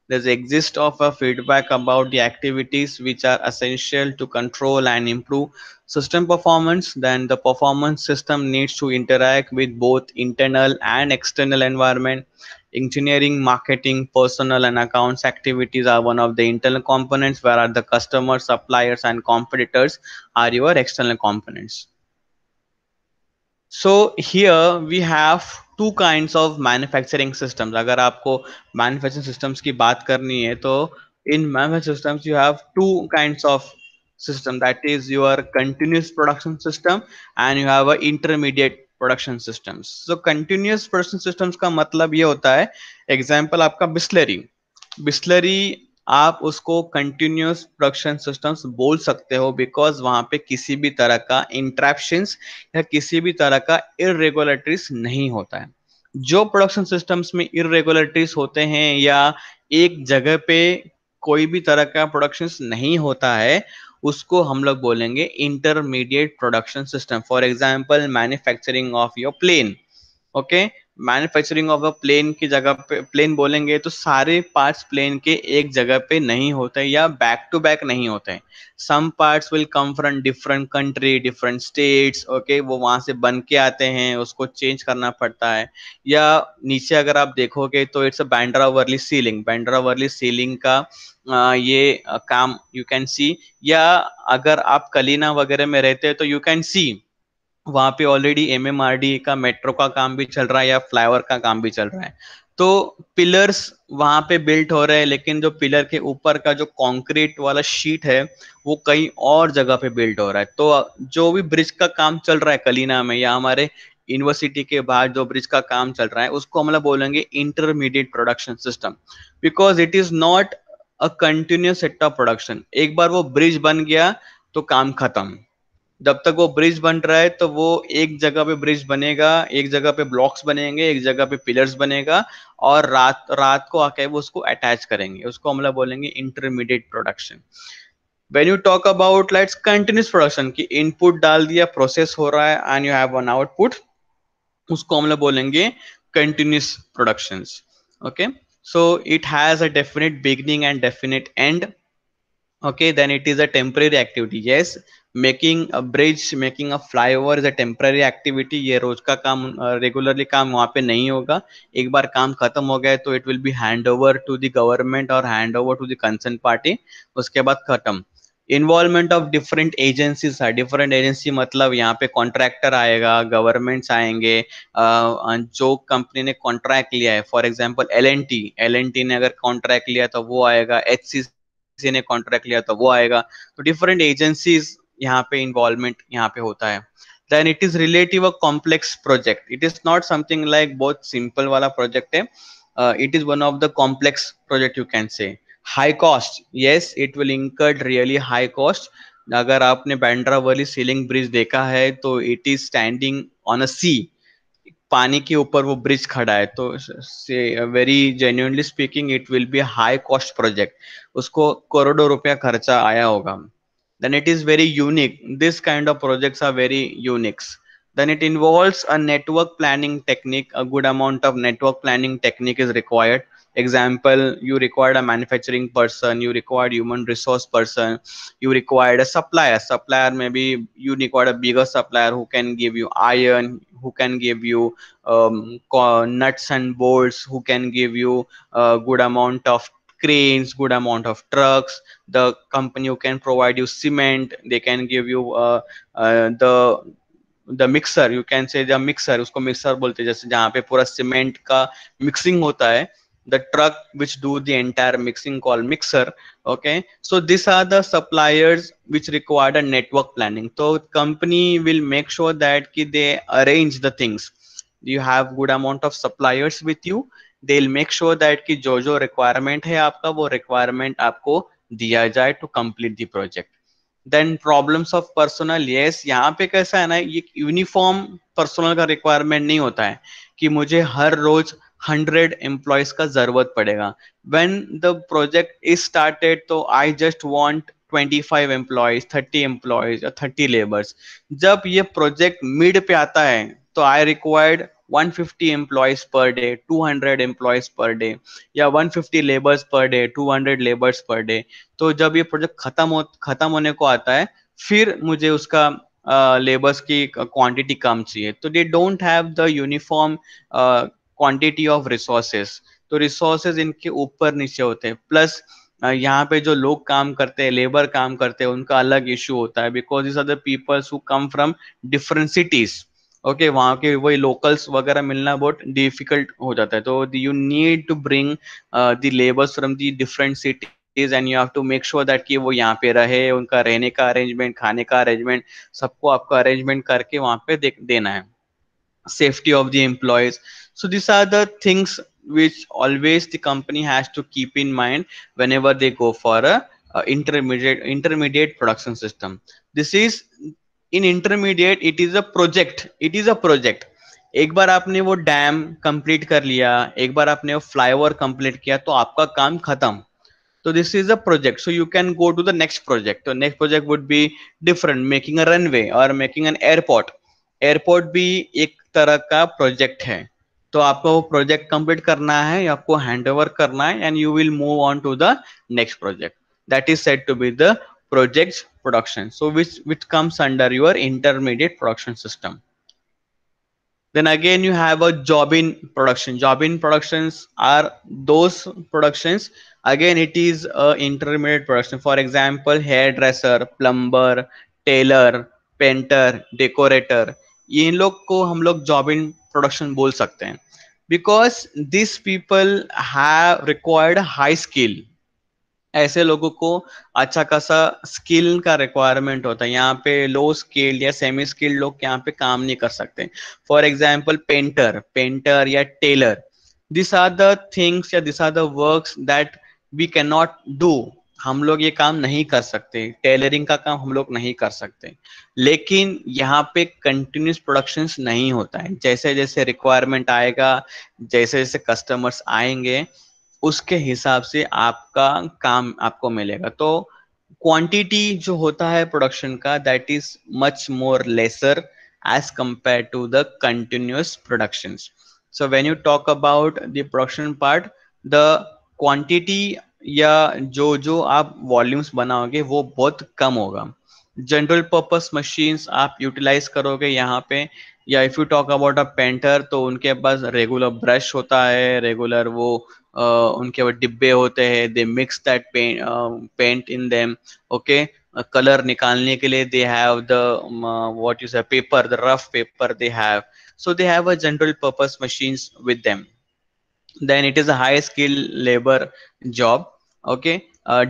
There's exist of a feedback about the activities which are essential to control and improve system performance. Then the performance system needs to interact with both internal and external environment. Engineering, marketing, personal and accounts activities are one of the internal components, whereas the customers, suppliers and competitors are your external components. So here we have two kinds of manufacturing systems. अगर आपको manufacturing systems की बात करनी है तो in manufacturing systems you have two kinds of system, that is your continuous production system and you have a intermediate production systems. So continuous production systems का मतलब ये होता है, example आपका बिस्लरी, बिस्लरी आप उसको कंटिन्यूस प्रोडक्शन सिस्टम्स बोल सकते हो बिकॉज वहां पे किसी भी तरह का इंटरप्शंस या किसी भी तरह का इरेगुलरिटीज नहीं होता है। जो प्रोडक्शन सिस्टम्स में इरेगुलरिटीज होते हैं या एक जगह पे कोई भी तरह का प्रोडक्शन नहीं होता है, उसको हम लोग बोलेंगे intermediate production system. For example manufacturing of your plane. Okay, manufacturing of a plane की जगह पे प्लेन बोलेंगे तो सारे पार्ट्स प्लेन के एक जगह पे नहीं होते या बैक टू बैक नहीं होते हैं। Some parts will come from different country, different states. Okay, वो वहां से बन के आते हैं, उसको चेंज करना पड़ता है। या नीचे अगर आप देखोगे तो it's a Bandra Worli sea link, Bandra Worli sea link का काम यू कैन सी। या अगर आप कलीना वगैरह में रहते हैं तो यू कैन सी वहां पे ऑलरेडी एमएमआरडी का मेट्रो का काम भी चल रहा है या फ्लाईओवर का काम भी चल रहा है। तो पिलर्स वहां पे बिल्ट हो रहे हैं, लेकिन जो पिलर के ऊपर का जो कंक्रीट वाला शीट है वो कहीं और जगह पे बिल्ट हो रहा है। तो जो भी ब्रिज का काम चल रहा है कलीना में या हमारे यूनिवर्सिटी के बाहर जो ब्रिज का काम चल रहा है उसको हम लोग बोलेंगे intermediate production system, because it is not a continuous set of production. एक बार वो ब्रिज बन गया तो काम खत्म। जब तक वो ब्रिज बन रहा है तो वो एक जगह पे ब्रिज बनेगा, एक जगह पे ब्लॉक्स बनेंगे, एक जगह पे पिलर्स बनेगा और रात रात को आके वो उसको अटैच करेंगे, उसको हम लोग बोलेंगे intermediate production. When you talk about lights continuous production की इनपुट डाल दिया, प्रोसेस हो रहा है and you have one output, उसको हम लोग बोलेंगे continuous productions. Okay, so it has a definite beginning and definite and. Okay, then it is a temporary activity. Yes, making a bridge, making a flyover is a temporary activity. ये रोज का काम, regularly काम वहाँ पे नहीं होगा। एक बार काम खत्म हो गया तो it will be hand over to the government और hand over to the concern party, उसके बाद खत्म। इन्वॉल्वमेंट ऑफ डिफरेंट एजेंसीज है, डिफरेंट एजेंसी मतलब यहाँ पे कॉन्ट्रैक्टर आएगा, गवर्नमेंट्स आएंगे, जो कंपनी ने कॉन्ट्रैक्ट लिया है, for example L N T ने अगर कॉन्ट्रैक्ट लिया तो वो आएगा, एचसीसी ने कॉन्ट्रैक्ट लिया तो वो आएगा। तो डिफरेंट एजेंसीज यहाँ पे इन्वॉल्वमेंट यहाँ पे होता है। Then it is relative a complex project, it is not something like बहुत सिंपल वाला प्रोजेक्ट है, it is one of the complex project you can say. High cost, yes it will incurred really high cost. अगर आपने Bandra Worli sea link bridge देखा है तो it is standing on a sea, पानी के ऊपर वो ब्रिज खड़ा है, तो say very genuinely speaking it will B high cost project, उसको करोड़ों रुपया खर्चा आया होगा। then it is very unique, this kind of projects are very unique। then it involves a network planning technique, a good amount of network planning technique is required। Example, you required a manufacturing person, you required human resource person, you required a supplier. Supplier, maybe you required a bigger supplier who can give you iron, who can give you nuts and bolts, who can give you a good amount of cranes, good amount of trucks. The company who can provide you cement, they can give you the mixer, you can से the mixer, उसको mixer बोलते हैं, जैसे जहाँ पे पूरा cement का mixing होता है, the truck which do the entire mixing called mixer. Okay, so these are the suppliers which require a network planning. So company will make sure that ki they arrange the things. You have good amount of suppliers with you, they'll make sure that कि जो जो requirement है आपका, वो requirement आपको दिया जाए to complete the project. Then problems of personnel, yes, यहाँ पे कैसा है ना, ये यूनिफॉर्म पर्सनल का रिक्वायरमेंट नहीं होता है कि मुझे हर रोज 100 एम्प्लॉयज का जरूरत पड़ेगा. When the project is started, तो I just want 25 employees, 30 employees और 30 लेबर्स. जब ये प्रोजेक्ट मिड पे आता है, तो I required 150 employees per day, 200 employees per day, या 150 labours per day, 200 labours per day. तो जब ये प्रोजेक्ट खत्म होने को आता है, फिर मुझे उसका लेबर्स की क्वांटिटी कम चाहिए. तो they don't have the uniform quantity of resources. तो रिसोर्सेज इनके ऊपर नीचे होते हैं. प्लस यहाँ पे जो लोग काम करते हैं, लेबर काम करते हैं, उनका अलग इश्यू होता है, because this are the peoples who come from different cities. Okay, वहाँ के वही लोकल्स वगैरह मिलना बहुत डिफिकल्ट हो जाता है. तो you need to bring the labours from the different cities, and you have to make sure that कि वो यहाँ पे रहे, उनका रहने का अरेंजमेंट, खाने का अरेंजमेंट, सबको आपको अरेंजमेंट करके वहाँ पे देना है. Safety of the employees. So these are the things which always the company has to keep in mind whenever they go for a intermediate production system. This is in intermediate, it is a project. It is a project. एक बार आपने वो dam complete कर लिया, एक बार आपने वो flyover complete किया, तो आपका काम खत्म. So this is a project. So you can go to the next project. So next project would be different, making a runway or making an airport. Airport भी एक तरह का प्रोजेक्ट है. तो आपको वो प्रोजेक्ट कंप्लीट करना है, आपको हैंड ओवर करना है, and you will move on to the next project. That is said to be the project production. So which comes under your intermediate production system. Then again you have a job in production. Job in productions are those productions, again it is a intermediate production. For example, hairdresser, plumber, tailor, painter, decorator, ये इन लोग को हम लोग job in production बोल सकते हैं, because this people have required high skill. ऐसे लोगों को अच्छा खासा स्किल का रिक्वायरमेंट होता है. यहाँ पे लो स्किल्ड या सेमी स्किल्ड लोग यहाँ पे काम नहीं कर सकते. फॉर एग्जाम्पल पेंटर या tailor, this are the things या this are the works that we can not do. हम लोग ये काम नहीं कर सकते, टेलरिंग का काम हम लोग नहीं कर सकते. लेकिन यहाँ पे कंटिन्यूस प्रोडक्शन नहीं होता है. जैसे जैसे रिक्वायरमेंट आएगा, जैसे जैसे कस्टमर्स आएंगे, उसके हिसाब से आपका काम आपको मिलेगा. तो क्वांटिटी जो होता है प्रोडक्शन का, that is much more lesser as compare to the continuous productions. So when you talk about the production part, the quantity या जो जो आप वॉल्यूम्स बनाओगे वो बहुत कम होगा. जनरल पर्पस मशीन्स आप यूटिलाइज करोगे यहाँ पे. या if you talk about a painter, तो उनके पास रेगुलर ब्रश होता है, रेगुलर वो उनके वो डिब्बे होते हैं, they mix that paint in them. Okay, colour निकालने के लिए they have the what you say paper, the rough paper they have. So they have a general purpose machines with them. Then it is a high skill labor job. Okay,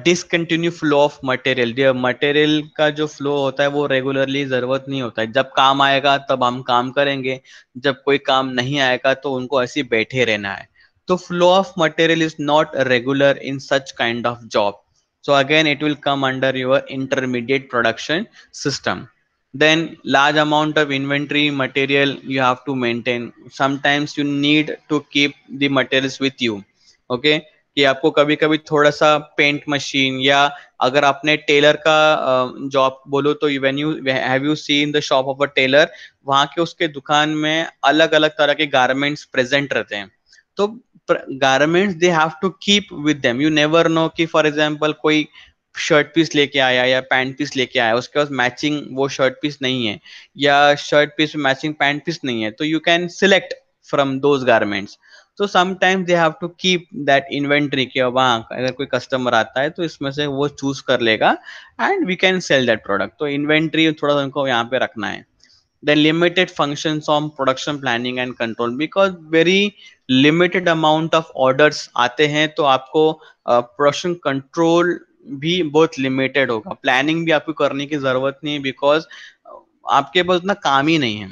discontinue flow of material. The material का जो flow होता है वो regularly जरूरत नहीं होता है. जब काम आएगा तब हम काम करेंगे, जब कोई काम नहीं आएगा तो उनको ऐसे बैठे रहना है. तो flow of material is not regular in such kind of job. So again it will come under your intermediate production system. Then large amount of inventory material you have to maintain. Sometimes you need to keep the materials with you. Okay, कि आपको कभी कभी थोड़ा सा paint machine, या अगर आपने Taylor का जॉब बोलो, तो when you have you seen the shop of a tailor, वहां के उसके दुकान में अलग अलग तरह के गारमेंट्स प्रेजेंट रहते हैं. तो garments they have to keep with them. You never know कि फॉर एग्जांपल कोई शर्ट पीस लेके आया या पैंट पीस लेके आया, उसके पास मैचिंग वो शर्ट पीस नहीं है या शर्ट पीस में मैचिंग पैंट पीस नहीं है, तो you can select from those garments. तो sometimes they have to keep that inventory कि वहाँ अगर कोई कस्टमर आता है तो इसमें से वो चूज कर लेगा and we can sell that product. तो इन्वेंट्री थोड़ा उनको यहाँ पे रखना है. Then limited functions on production planning and control, because very limited amount of orders आते हैं तो आपको प्रोडक्शन कंट्रोल भी बहुत लिमिटेड होगा. प्लानिंग भी आपको करने की जरूरत नहीं है बिकॉज आपके पास उतना काम ही नहीं है.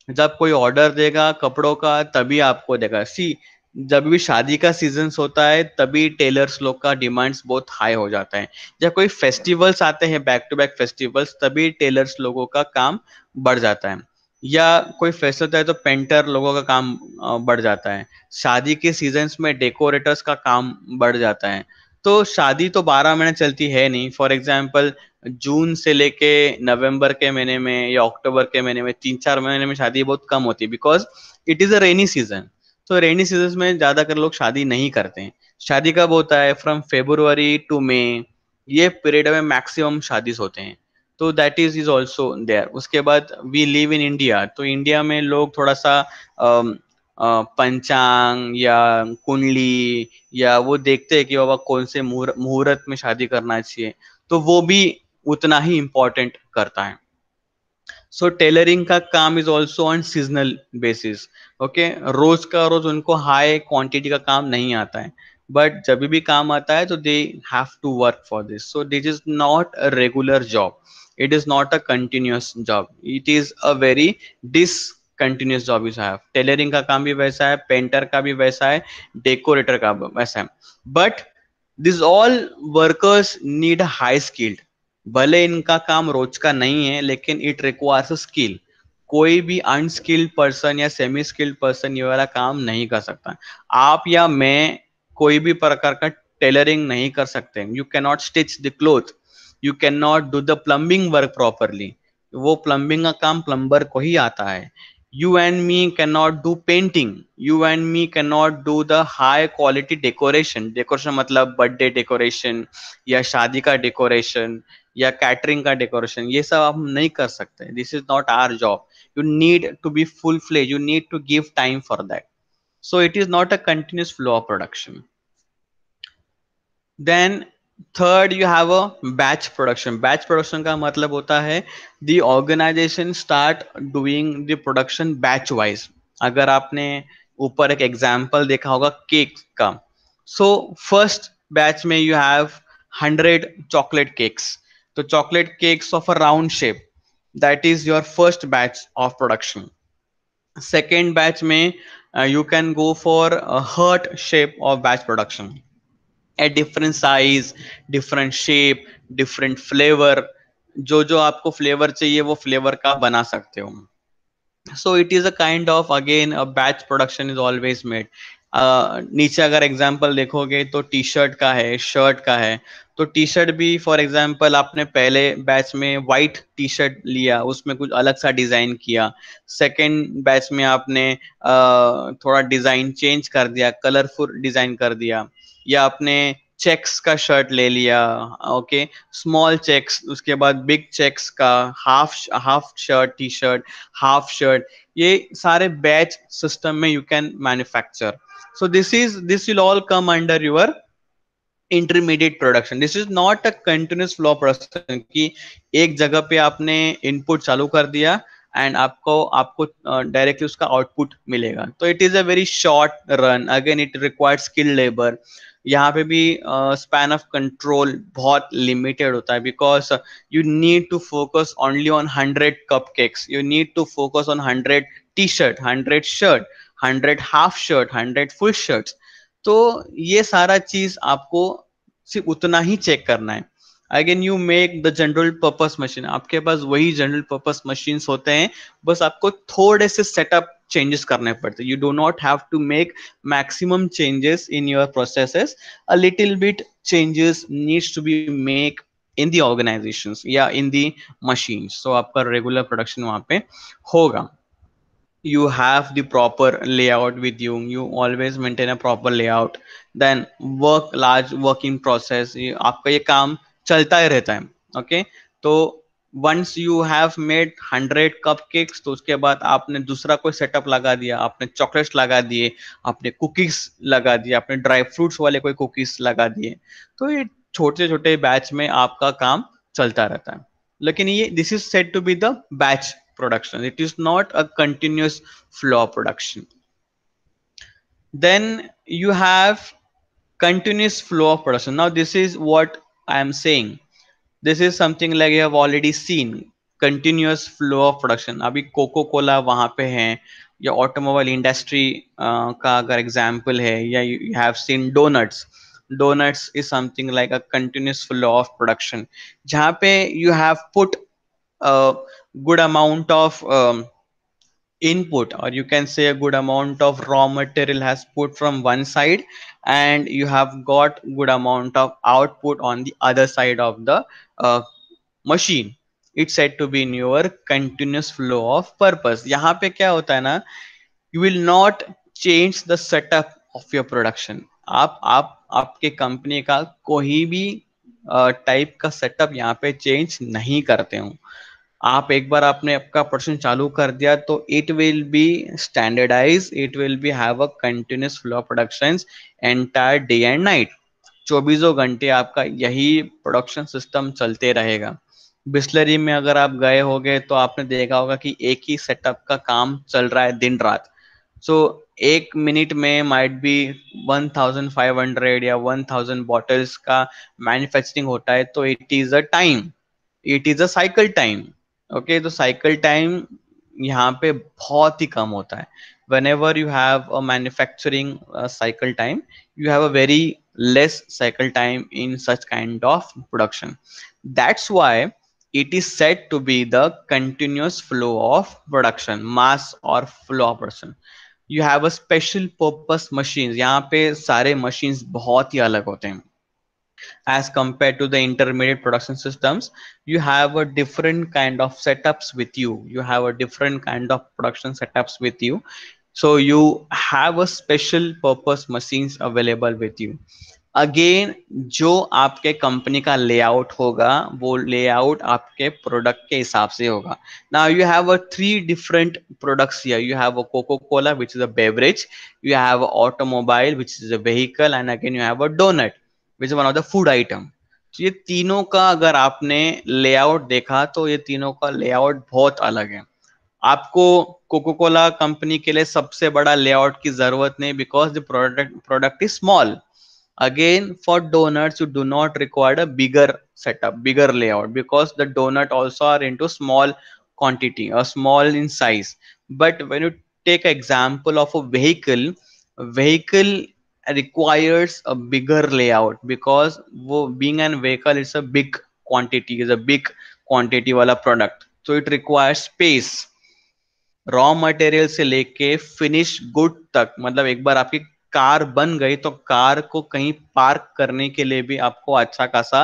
जब कोई ऑर्डर देगा कपड़ों का तभी आपको देगा. सी, जब भी शादी का सीजन होता है तभी टेलर्स लोग का डिमांड्स बहुत हाई हो जाता है. जब कोई फेस्टिवल्स आते हैं बैक टू बैक फेस्टिवल्स, तभी टेलर्स लोगों का काम बढ़ जाता है. या कोई फेस्ट होता है तो पेंटर लोगों का काम बढ़ जाता है. शादी के सीजन्स में डेकोरेटर्स का काम बढ़ जाता है. तो शादी तो 12 महीने चलती है नहीं. फॉर एग्जाम्पल जून से लेके नवंबर के महीने में या अक्टूबर के महीने में 3-4 महीने में शादी बहुत कम होती है because it is a rainy season. तो रेनी सीजन में ज्यादातर लोग शादी नहीं करते हैं. शादी कब होता है? फ्रॉम फेब्रुवरी टू मई, ये पीरियड में मैक्सिमम शादी होते हैं. तो दैट इज ऑल्सो देयर. उसके बाद वी लिव इन इंडिया, तो इंडिया में लोग थोड़ा सा पंचांग या कुंडली या वो देखते हैं कि बाबा कौन से मुहूर्त में शादी करना चाहिए, तो वो भी उतना ही इम्पोर्टेंट करता है. सो टेलरिंग का काम is also on seasonal basis. Okay, रोज का रोज उनको हाई क्वांटिटी का काम नहीं आता है, बट जब भी काम आता है तो they have to work for this. So this is not a regular job, it is not a continuous job, it is a very discontinuous job you have. Tailoring का काम भी वैसा है, पेंटर का भी वैसा है, डेकोरेटर का वैसा है. But this all workers need high skilled. भले इनका काम रोज का नहीं है लेकिन इट रिक्वायर्स स्किल. कोई भी अनस्किल्ड पर्सन या सेमी स्किल्ड पर्सन ये वाला काम नहीं कर सकता. आप या मैं कोई भी प्रकार का टेलरिंग नहीं कर सकते. You can not stitch the cloth, you can not do the plumbing work properly. वो प्लम्बिंग का काम प्लम्बर को ही आता है. you and me cannot do painting, you and me cannot do the high quality decoration मतलब birthday decoration या शादी का डेकोरेशन या कैटरिंग का डेकोरेशन, ये सब हम नहीं कर सकते. This is not our job. You need to be full fledge, you need to give time for that. So it is not a continuous flow of production. Then third you have a batch production. Batch production का मतलब होता है the organisation start doing the production batch wise. अगर आपने ऊपर एक example देखा होगा केक का, सो फर्स्ट बैच में यू हैव 100 चॉकलेट केक्स. तो chocolate cakes of a round shape, that is your first batch of production. Second batch में you can go for a heart shape of batch production, a different size, different shape, different flavor. जो जो आपको flavour चाहिए वो flavour का बना सकते हो. So it is a kind of again a batch production is always made. नीचे अगर एग्जांपल देखोगे तो टी शर्ट का है, शर्ट का है. तो टी शर्ट भी फॉर एग्जांपल आपने पहले बैच में वाइट टी शर्ट लिया, उसमें कुछ अलग सा डिजाइन किया. सेकेंड बैच में आपने थोड़ा डिजाइन चेंज कर दिया, कलरफुल डिजाइन कर दिया. या आपने चेक्स का शर्ट ले लिया, ओके, स्मॉल चेक्स, उसके बाद बिग चेक्स का, half shirt, T shirt, half shirt. ये सारे बैच सिस्टम में you can manufacture. So this will all come under your intermediate production. This is not a continuous flow production कि एक जगह पे आपने इनपुट चालू कर दिया एंड आपको आपको डायरेक्टली उसका आउटपुट मिलेगा. तो it is a very short run. Again it required skill labour. यहाँ पे भी स्पैन ऑफ कंट्रोल बहुत लिमिटेड होता है because you need to focus only on 100 cupcakes, you need to focus on 100 T shirt, 100 shirt, 100 half shirt, 100 full shirts. तो ये सारा चीज आपको सिर्फ उतना ही चेक करना है. Again you make the general purpose machine. आपके पास वही जनरल पर्पस मशीन होते हैं, बस आपको थोड़े से सेटअप चेंजेस करने पड़ते. You do not have to make maximum changes in your processes. A little bit changes needs to be make in the organisations या इन दी मशीन्स. सो आपका रेगुलर प्रोडक्शन वहां पे होगा. you have the proper layout with you, you always maintain a proper layout, then work large working process, आपका ये काम चलता ही रहता है. ओके, तो once you have made 100 cupcakes, तो उसके बाद आपने दूसरा कोई सेटअप लगा दिया, आपने चॉकलेट्स लगा दिए, आपने कुकीज लगा दिए, आपने ड्राई फ्रूट्स वाले कोई कुकीज लगा दिए, तो ये छोटे छोटे बैच में आपका काम चलता रहता है. लेकिन ये this is said to be the batch production. It is not a continuous flow of production. Then you have continuous flow of production. Now this is what I am saying. This is something like you have already seen. Continuous flow of production. अभी cocoa Cola वहाँ पे है, या automobile industry का अगर example है, या you have seen donuts. Donuts is something like a continuous flow of production, जहाँ पे you have put a good amount of input, or you can say a good amount of raw material has put from one side, and you have got good amount of output on the other side of the machine. It's said to be in your continuous flow of purpose. यहाँ पे क्या होता है ना, you will not change the setup of your production. आप आपके company का कोई भी टाइप का सेटअप यहाँ पे चेंज नहीं करते हो. आप एक बार आपने आपका प्रोडक्शन चालू कर दिया तो it will be standardise, it will be have a continuous flow productions entire day and night. 24 घंटे आपका यही प्रोडक्शन सिस्टम चलते रहेगा. बिस्लरी में अगर आप गए होगे तो आपने देखा होगा कि एक ही सेटअप का काम चल रहा है दिन रात. सो एक मिनट में माइट बी 1500 या 1000 बॉटल्स का मैन्युफैक्चरिंग होता है, तो it is a time, it is a cycle time. Okay, तो साइकिल टाइम यहाँ पे बहुत ही कम होता है. whenever you have a manufacturing cycle time, you have a very less cycle time in such kind of production. That's why it is said to be the continuous flow of production, mass or flow of production. You have a special purpose machines. यहाँ पे सारे machines बहुत ही अलग होते हैं as compared to the intermediate production systems. You have a different kind of setups with you, you have a different kind of production setups with you, so you have a special purpose machines available with you. Again जो आपके company का layout होगा वो layout आपके product के हिसाब से होगा. Now you have a 3 different products here. You have a Coca Cola which is a beverage, you have a automobile which is a vehicle, and again you have a donut which is one of the food item. तो ये तीनों का अगर आपने layout देखा तो ये तीनों का लेआउट बहुत अलग है. आपको कोको कोला कंपनी के लिए सबसे बड़ा लेआउट की जरूरत नहीं, because the product is small. Again, for donuts, you do not require a bigger setup, bigger layout, because the donut also are into small quantity or small in size. But when you take example of a vehicle requires a bigger layout, because being an vehicle is a big quantity, is a big quantity वाला product. So it requires space. Raw material से लेके finish good तक, मतलब एक बार आपकी car बन गई तो कार को कहीं पार्क करने के लिए भी आपको अच्छा खासा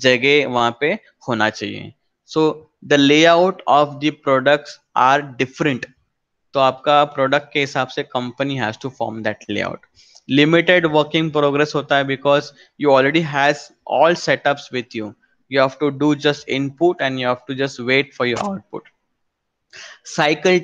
जगह वहां पे होना चाहिए. So the layout of the products are different. तो आपका प्रोडक्ट के हिसाब से company has to form that layout. Limited working progress होता है because you already has all setups with you. You have to do just input and you have to just wait for your output. Cycle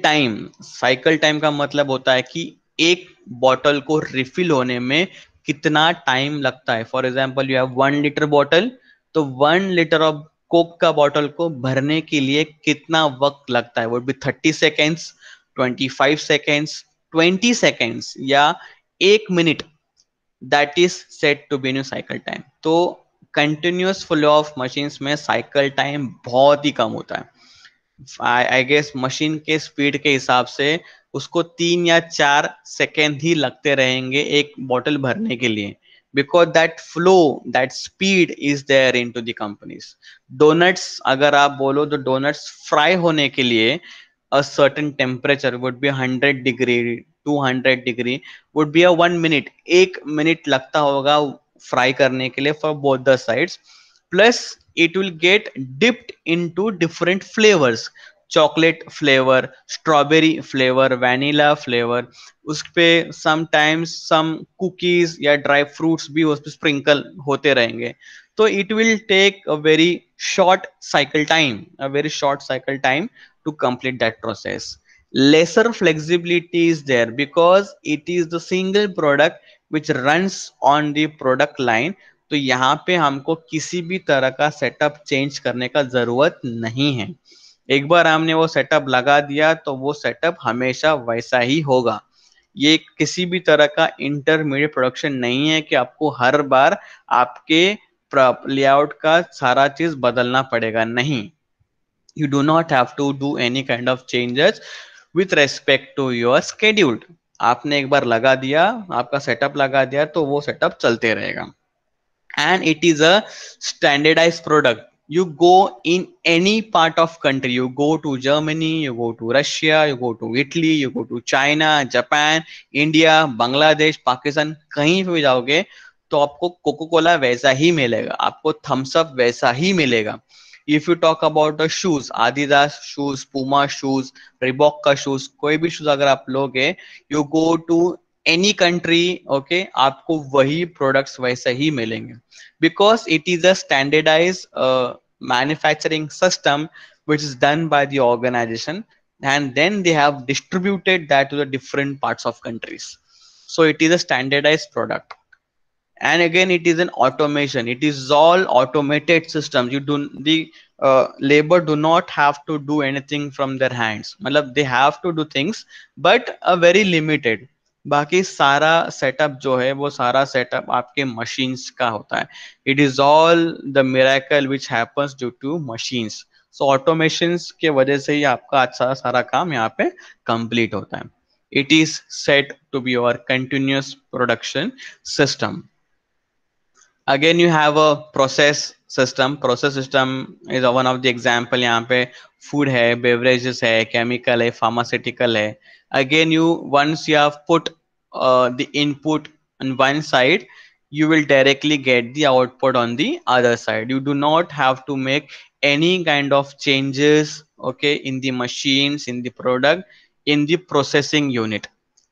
time का मतलब होता है कि एक bottle को refill होने में कितना टाइम लगता है. For example, you have 1 litre bottle, तो 1 लीटर ऑफ कोक का बॉटल को भरने के लिए कितना वक्त लगता है. Would be 30 seconds, 25 seconds, 20 seconds, या 1 minute. That is set to be new cycle time. तो कंटिन्यूअस फ्लो ऑफ मशीन्स में साइकिल टाइम बहुत ही कम होता है. आई गेस मशीन के स्पीड के हिसाब से उसको 3 या 4 सेकेंड ही लगते रहेंगे एक बॉटल भरने के लिए, because that flow, that speed is there in to the companies. Donuts अगर आप बोलो तो डोनट्स फ्राई होने के लिए a certain temperature would be 100 degree, 200 degree would be a 1 minute. 1 minute लगता होगा फ्राई करने के लिए for both the sides. Plus it will get dipped into different flavors. Chocolate flavour, strawberry flavour, vanilla flavour, उस पे sometimes some cookies या dry fruits भी उस पे स्प्रिंकल होते रहेंगे. तो it will take a very short cycle time, a very short cycle time to complete that process. Lesser flexibility is there because it is the single product which runs on the product line. तो यहाँ पे हमको किसी भी तरह का setup change करने का जरूरत नहीं है. एक बार हमने वो सेटअप लगा दिया तो वो सेटअप हमेशा वैसा ही होगा. ये किसी भी तरह का इंटरमीडिएट प्रोडक्शन नहीं है कि आपको हर बार आपके लेआउट का सारा चीज बदलना पड़ेगा. नहीं, you do not have to do any kind of changes with respect to your scheduled. आपने एक बार लगा दिया, आपका सेटअप लगा दिया तो वो सेटअप चलते रहेगा. And it is a standardized product. You go in any part of country, you go to Germany, you go to Russia, you go to Italy, you go to China, Japan, India, Bangladesh, Pakistan, कहीं पे भी जाओगे तो आपको cocoa Cola वैसा ही मिलेगा, आपको थम्स अप वैसा ही मिलेगा. If you talk about the shoes, Adidas shoes, Puma shoes, Reebok का शूज, कोई भी शूज अगर आप लोगे, you go to any country, okay, आपको वही प्रोडक्ट्स वैसे ही मिलेंगे because it is a standardized manufacturing system which is done by the organization, and then they have distributed that to the different parts of countries. So it is a standardized product. And again, it is an automation, it is all automated systems. You do the labor do not have to do anything from their hands. मतलब they have to do things but a very limited. बाकी सारा setup जो है वो सारा setup आपके machines का होता है. It is all the miracle which happens due to machines. So automations के वजह से ही आपका अच्छा सारा काम यहाँ पे कंप्लीट होता है. It is set to be your continuous production system. Again, you have a process system is one of the example. यहाँ पे food है, beverages है, chemical है, pharmaceutical है. Again, you once you have put the input on one side, you will directly get the output on the other side. You do not have to make any kind of changes, okay, in the machines, in the product, in the processing unit.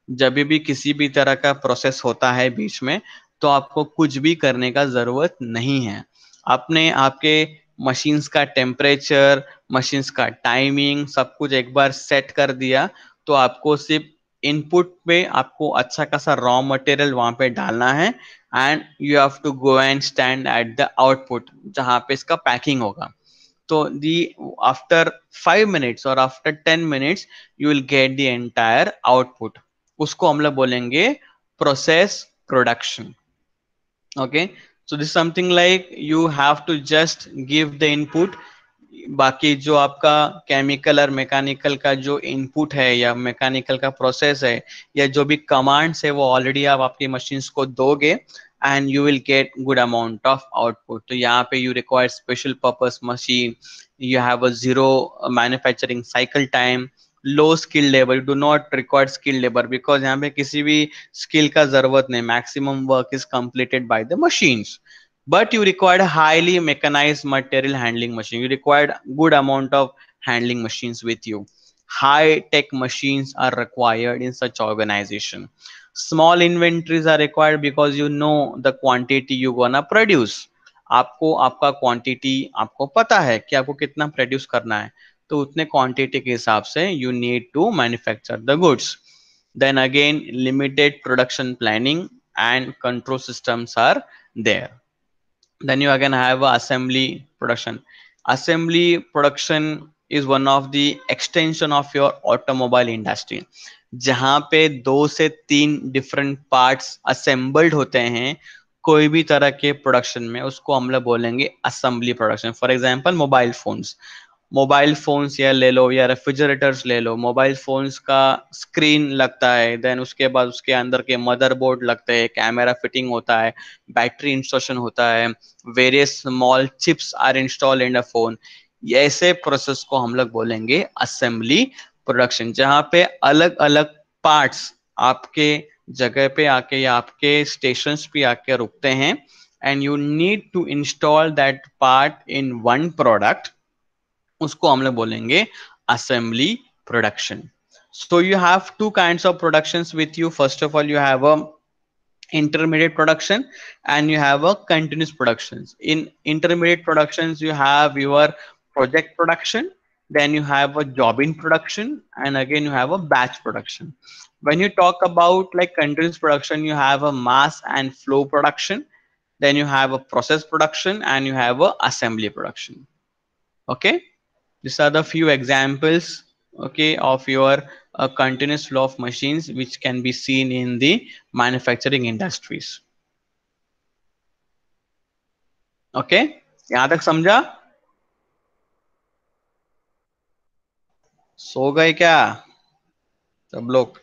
जब भी किसी भी तरह का process होता है बीच में, तो आपको कुछ भी करने का जरूरत नहीं है. आपने आपके मशीन्स का टेम्परेचर, मशीन्स का टाइमिंग, सब कुछ एक बार सेट कर दिया तो आपको सिर्फ इनपुट पे आपको अच्छा खासा रॉ मटेरियल वहां पे डालना है, and you have to go and stand at the output जहां पे इसका पैकिंग होगा. तो दी आफ्टर 5 minutes और after 10 minutes you will get the entire output. उसको हम लोग बोलेंगे process production. Okay, so this is something like you have to just give the input. बाकी जो आपका केमिकल और मैकेनिकल का जो इनपुट है या मैकेनिकल का प्रोसेस है या जो भी कमांड्स है वो ऑलरेडी आप आपकी मशीन्स को दोगे and you will get good amount of output. तो यहाँ पे you require special purpose machine, you have a zero manufacturing cycle time, low skill labor. You do not require skill labor because यहाँ पे किसी भी skill का जरूरत नहीं. Maximum work is completed by the machines. But you required highly mechanized material handling machine. You required good amount of handling machines with you. High tech machines are required in such organization. Small inventories are required because you know the quantity you gonna produce. आपको आपका quantity आपको पता है कि आपको कितना produce करना है, तो उतने क्वांटिटी के हिसाब से you need to manufacture the goods. Then again, limited production planning and control systems are there. Then you again have assembly production. Assembly production is one of the extension of your automobile industry. जहाँ पे 2 से 3 different parts assembled होते हैं कोई भी तरह के production में, उसको हम लोग बोलेंगे assembly production. For example mobile phones या ले लो या रेफ्रिजरेटर्स ले लो. मोबाइल फोन्स का स्क्रीन लगता है, देन उसके बाद उसके अंदर के मदरबोर्ड लगते हैं, कैमरा फिटिंग होता है, बैटरी इंस्टॉलेशन होता है, various small chips are install in a phone. ऐसे प्रोसेस को हम लोग बोलेंगे असेंबली प्रोडक्शन, जहाँ पे अलग अलग पार्ट्स आपके जगह पे आके या आपके स्टेशन पे आके रुकते हैं, and you need to install that part in one product. उसको हम लोग बोलेंगे assembly production. So you have two kinds of productions with you. First of all, you have a intermediate production and you have a continuous productions. In intermediate productions you have your project production, then you have a job in production, and again you have a batch production. When you talk about like continuous production, you have a mass and flow production, then you have a process production, and you have a assembly production. Okay, these are the few examples, okay, of your continuous flow of machines which can be seen in the manufacturing industries. Okay, यहां तक समझा? सो गए क्या सब लोग?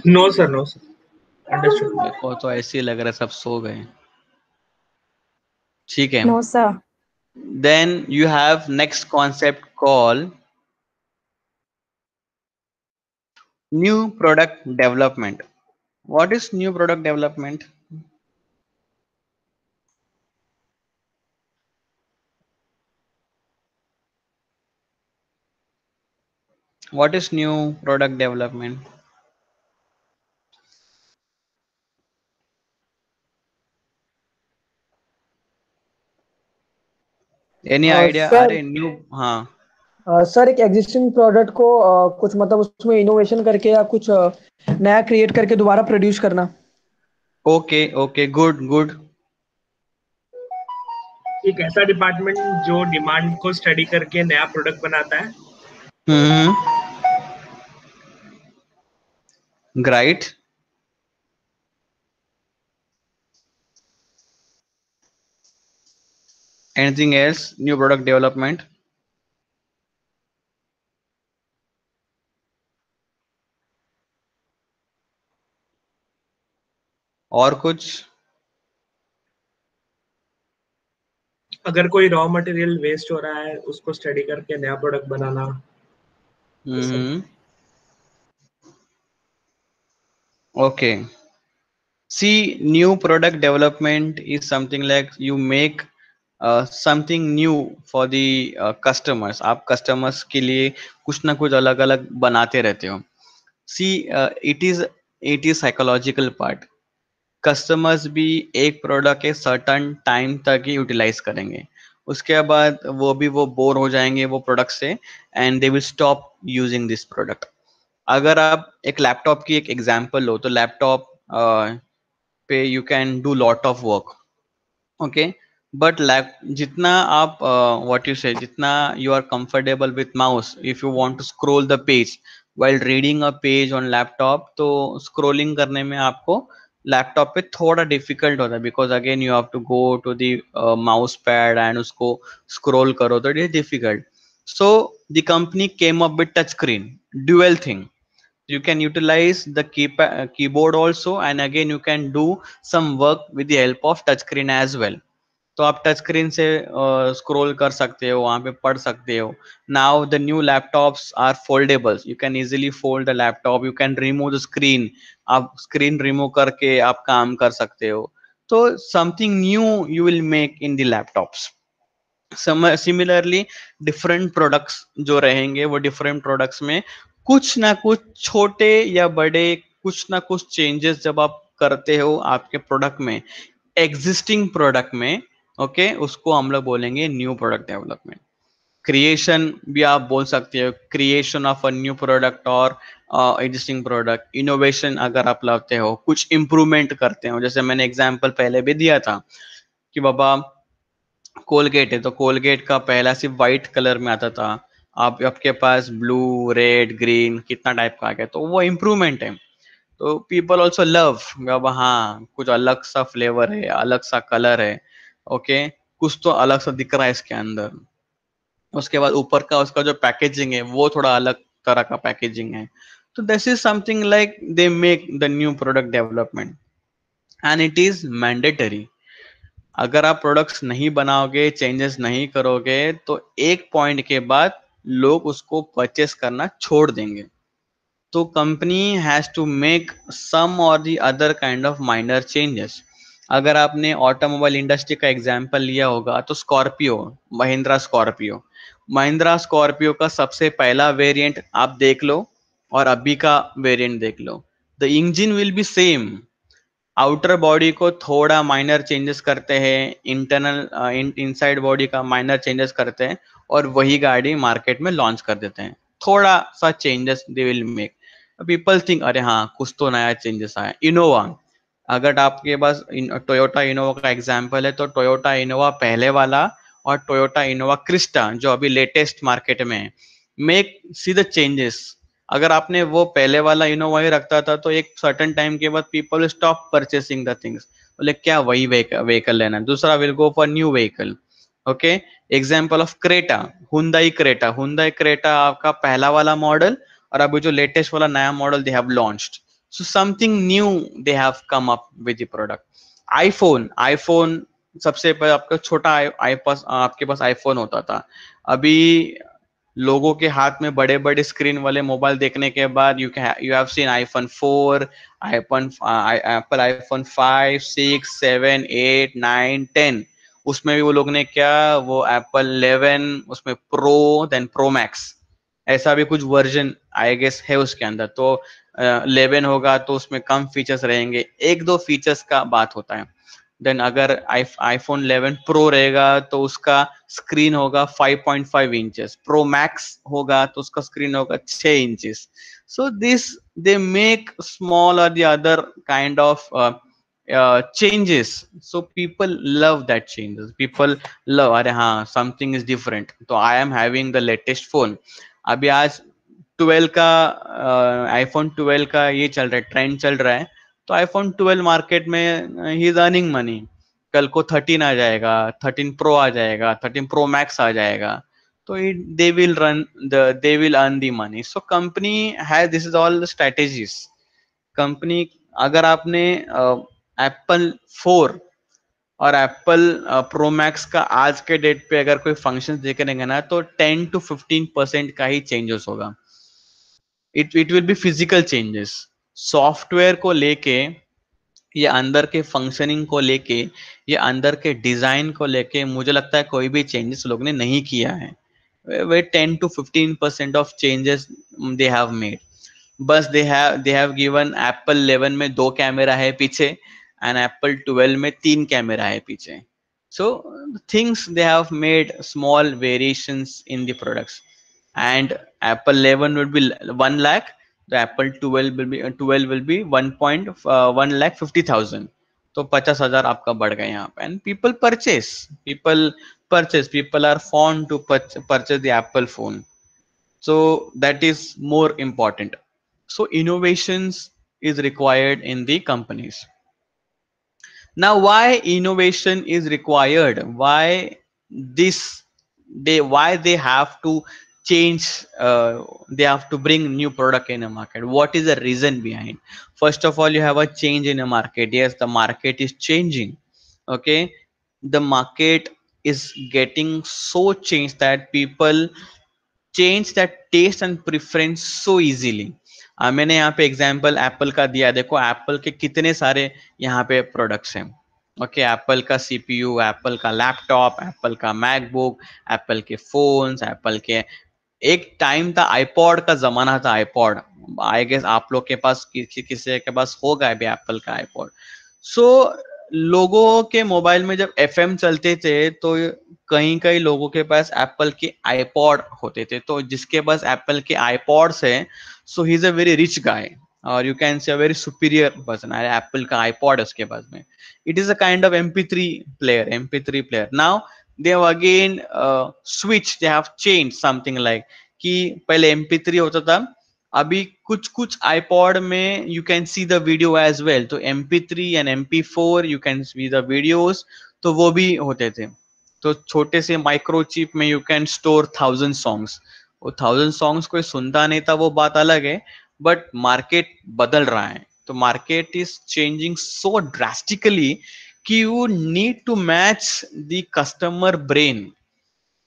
No, sir. No, sir. Understood. मेरे को तो ऐसे ही लग रहा है सब सो गए. ठीक है. No, sir. Then you have next concept called new product development. What is new product development? What is new product development? Any idea? Sir अरे न्यू, हाँ. सर एक एग्जिस्टिंग प्रोडक्ट को कुछ मतलब उसमें इनोवेशन करके या कुछ नया क्रिएट करके दोबारा प्रोड्यूस करना. Okay okay, good good. एक ऐसा डिपार्टमेंट जो डिमांड को स्टडी करके नया प्रोडक्ट बनाता है. Great. Anything else? New product development. और कुछ? अगर कोई रॉ मटेरियल वेस्ट हो रहा है उसको स्टडी करके नया product banana. Okay. See, new product development is something like you make something new for the customers. आप customers के लिए कुछ ना कुछ अलग अलग बनाते रहते हो. See, it is psychological part. Customers भी एक प्रोडक्ट के सर्टन टाइम तक ही यूटिलाइज करेंगे, उसके बाद वो बोर हो जाएंगे वो प्रोडक्ट से, and they will stop using this product. अगर आप एक लैपटॉप की एक एग्जांपल लो तो लैपटॉप पे you can do lot of work. Okay, but lap जितना आप व्हाट यू से जितना you are comfortable with mouse, if you want to scroll the page while reading a page on laptop, तो scrolling करने में आपको laptop पे थोड़ा difficult होता है, because again you have to go to the mouse pad and उसको scroll करो तो it is difficult. So the company came up with touch screen, dual thing. You can utilize the keyboard also, and again you can do some work with the help of touch screen as well. तो आप touch screen से scroll कर सकते हो, वहां पे पढ़ सकते हो. Now the new laptops are foldables, you can easily fold the laptop, you can remove the screen, आप स्क्रीन रिमूव करके आप काम कर सकते हो. तो something new you will make in the laptops. Similarly different products जो रहेंगे वो डिफरेंट प्रोडक्ट्स में कुछ ना कुछ छोटे या बड़े कुछ ना कुछ चेंजेस जब आप करते हो आपके प्रोडक्ट में, एग्जिस्टिंग प्रोडक्ट में, ओके, उसको हम लोग बोलेंगे न्यू प्रोडक्ट डेवलपमेंट. क्रिएशन भी आप बोल सकते हो, creation of a new product और एग्जिस्टिंग प्रोडक्ट. इनोवेशन अगर आप लाते हो, कुछ इंप्रूवमेंट करते हो, जैसे मैंने एग्जांपल पहले भी दिया था कि बाबा कोलगेट है तो कोलगेट का पहला सिर्फ व्हाइट कलर में आता था, आप आपके पास ब्लू रेड ग्रीन कितना टाइप का आ गया, तो वो इम्प्रूवमेंट है. तो पीपल ऑल्सो लव, हाँ कुछ अलग सा फ्लेवर है, अलग सा कलर है, ओके, कुछ तो अलग सा दिख रहा है इसके अंदर. उसके बाद ऊपर का उसका जो पैकेजिंग है वो थोड़ा अलग तरह का पैकेजिंग है. तो this is something like they make the new product development, and it is mandatory. अगर आप प्रोडक्ट्स नहीं बनाओगे, चेंजेस नहीं करोगे, तो एक पॉइंट के बाद लोग उसको परचेस करना छोड़ देंगे. तो company has to make some और the other kind of minor changes. अगर आपने ऑटोमोबाइल इंडस्ट्री का एग्जांपल लिया होगा तो स्कॉर्पियो, महिंद्रा स्कॉर्पियो का सबसे पहला वेरिएंट आप देख लो और अभी का वेरिएंट देख लो, the engine will be same, outer body को थोड़ा माइनर चेंजेस करते हैं, इंटरनल इनसाइड बॉडी का माइनर चेंजेस करते हैं और वही गाड़ी मार्केट में लॉन्च कर देते हैं, थोड़ा सा changes they will make, people think अरे हाँ कुछ तो नया चेंजेस आया। इनोवा, अगर आपके पास टोयोटा इनोवा का एग्जांपल है तो टोयोटा इनोवा पहले वाला और टोयोटा इनोवा क्रिस्टा जो अभी लेटेस्ट मार्केट में है, मेक सी द चेंजेस। अगर आपने वो पहले वाला इनोवा ही रखता था तो एक सर्टेन टाइम के बाद people stop purchasing the things, बोले क्या वही व्हीकल लेना, दूसरा will go for new vehicle. Okay, example of Creta, Hyundai Creta आपका पहला वाला मॉडल और अभी जो लेटेस्ट वाला नया model they have launched, so something new they have come up with the product. IPhone सबसे पहले आपका छोटा आपके पास आईफोन होता था, अभी लोगों के हाथ में बड़े बड़े स्क्रीन वाले मोबाइल देखने के बाद you have seen iPhone 4, Apple iPhone 5, 6, 7, 8, 9, 10, उसमें भी वो लोग ने क्या, वो एप्पल 11 उसमें प्रो, देन प्रो मैक्स, ऐसा भी कुछ वर्जन आई गेस है उसके अंदर। तो 11 होगा तो उसमें कम फीचर्स रहेंगे, एक दो फीचर्स का बात होता है। देन अगर आईफोन 11 प्रो रहेगा तो उसका स्क्रीन होगा 5.5 इंचेस, प्रो मैक्स होगा तो उसका स्क्रीन होगा 6 inches. So this they make small और the other kind of changes, so people love that changes, people love अरे हाँ something is different, तो I am having the latest phone। अभी आज 12 का आईफोन 12 का ये चल रहा है, ट्रेंड चल रहा है, तो आईफोन 12 मार्केट में ही इज अर्निंग मनी, कल को 13 आ जाएगा, 13 प्रो आ जाएगा, 13 प्रो मैक्स आ जाएगा, तो they will earn the money. So company has, this is all strategies company. अगर आपने एप्पल 4 और एप्पल प्रो मैक्स का आज के डेट पे अगर कोई फंक्शन देखेंगे ना तो 10 to 15% का ही चेंजेस होगा, it will B physical changes, software को लेके, ये अंदर के फंक्शनिंग को लेके, ये अंदर के डिजाइन को लेके मुझे लगता है कोई भी चेंजेस लोग ने नहीं किया है, वे 10 to 15% of changes they have made. बस दे हैव गिवन एप्पल 11 में 2 कैमरा है पीछे एंड एप्पल 12 में 3 कैमरा है पीछे, so things they have made small variations in the products, and Apple 11 would be 1 lakh, the Apple 12 will be 1.1 lakh 50,000, तो 50,000 आपका बढ़ गया यहाँ पे, and people are fond to purchase the Apple phone, so that is more important, so innovations is required in the companies. Now why innovation is required, this why they have to change, they have to bring new product in a market, what is the reason behind? First of all, you have a change in a market, yes, the market is changing, okay, the market is getting so changed that people change that taste and preference so easily। मैंने यहाँ पे example Apple का दिया, देखो Apple के कितने सारे यहाँ पे प्रोडक्ट्स हैं, ओके, एप्पल का सीपीयू, एप्पल का लैपटॉप, एप्पल का मैकबुक, एप्पल के फोन्स, एप्पल के, एक टाइम था आईपॉड का जमाना था, आईपॉड आई गेस आप लोग के पास किसी के पास होगा अभी एप्पल का आईपॉड। सो लोगों के मोबाइल में जब एफएम चलते थे तो कहीं कहीं लोगों के पास एप्पल के आईपॉड होते थे, तो जिसके पास एप्पल के आईपॉड्स है so he is a very rich guy और you can say a very superior person, Apple का आईपॉड है उसके पास में, it is a kind of mp3 player now they have again switched, they have changed something like कि पहले mp3 होता था, अभी कुछ कुछ iPod में you can see the video as well, तो mp3 and mp4 you can see the videos, तो वो भी होते थे, तो छोटे से माइक्रोचिप में यू कैन स्टोर 1000 सॉन्ग्स, वो 1000 सॉन्ग्स कोई सुनता नहीं था वो बात अलग है, बट मार्केट बदल रहा है, तो market is changing so drastically कि you need to match the customer brain,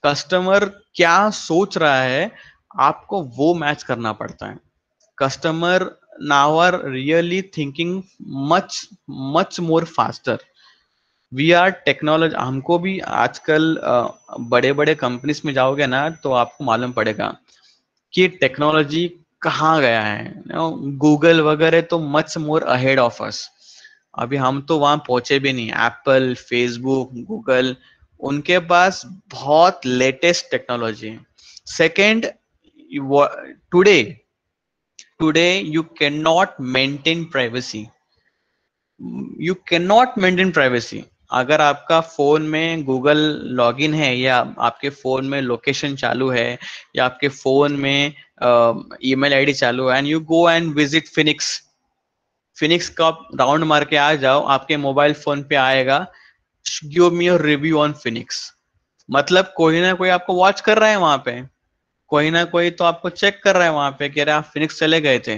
customer क्या सोच रहा है आपको वो मैच करना पड़ता है। Customer now are really thinking much much more faster, we are technology, हमको भी आजकल बड़े बड़े कंपनीज में जाओगे ना तो आपको मालूम पड़ेगा कि टेक्नोलॉजी कहाँ गया है। गूगल वगैरह तो much more ahead of us, अभी हम तो वहां पहुंचे भी नहीं। एप्पल, फेसबुक, गूगल, उनके पास बहुत लेटेस्ट टेक्नोलॉजी है। Second, today today you can not maintain privacy, you can not maintain privacy. अगर आपका फोन में गूगल लॉगिन है, या आपके फोन में लोकेशन चालू है, या आपके फोन में ईमेल आईडी चालू है, and you go and visit Phoenix, Phoenix का राउंड मार के आ जाओ, आपके मोबाइल फोन पे आएगा give me your review on Phoenix. मतलब कोई ना कोई आपको वॉच कर रहा है वहां पे, कोई ना कोई तो आपको चेक कर रहा है वहां पे कि अरे आप फिनिक्स चले गए थे।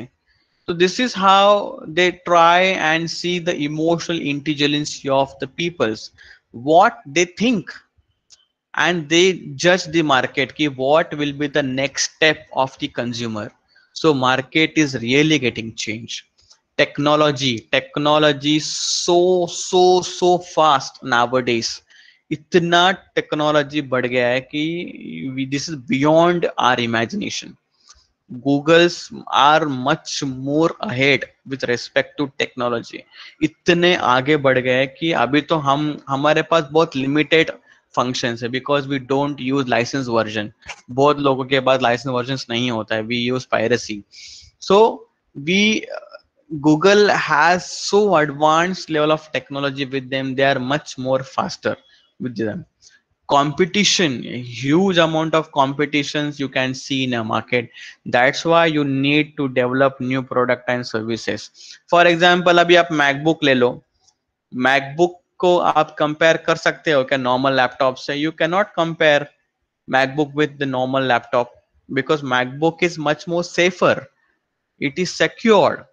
So this is how they try and see the emotional intelligence of the peoples, what they think, and they judge the market ki what will be the next step of the consumer. So market is really getting changed. Technology so fast nowadays. इतना technology बढ़ गया है कि this is beyond our imagination. Googles are much more ahead with respect to technology. इतने आगे बढ़ गए कि अभी तो हम हमारे पास बहुत लिमिटेड फंक्शंस है, because we don't use licence version. बहुत लोगों के पास लाइसेंस वर्जन नहीं होता है, we use piracy. So we Google has so advanced level of technology with them, they are much more faster with them. Competition, a huge amount of competitions you can see in a market. That's why you need to develop new product and services. For example, अभी आप MacBook ले लो, MacBook को आप compare कर सकते हो क्या normal laptop से? You can not compare MacBook with the normal laptop, because MacBook is much more safer, it is secured.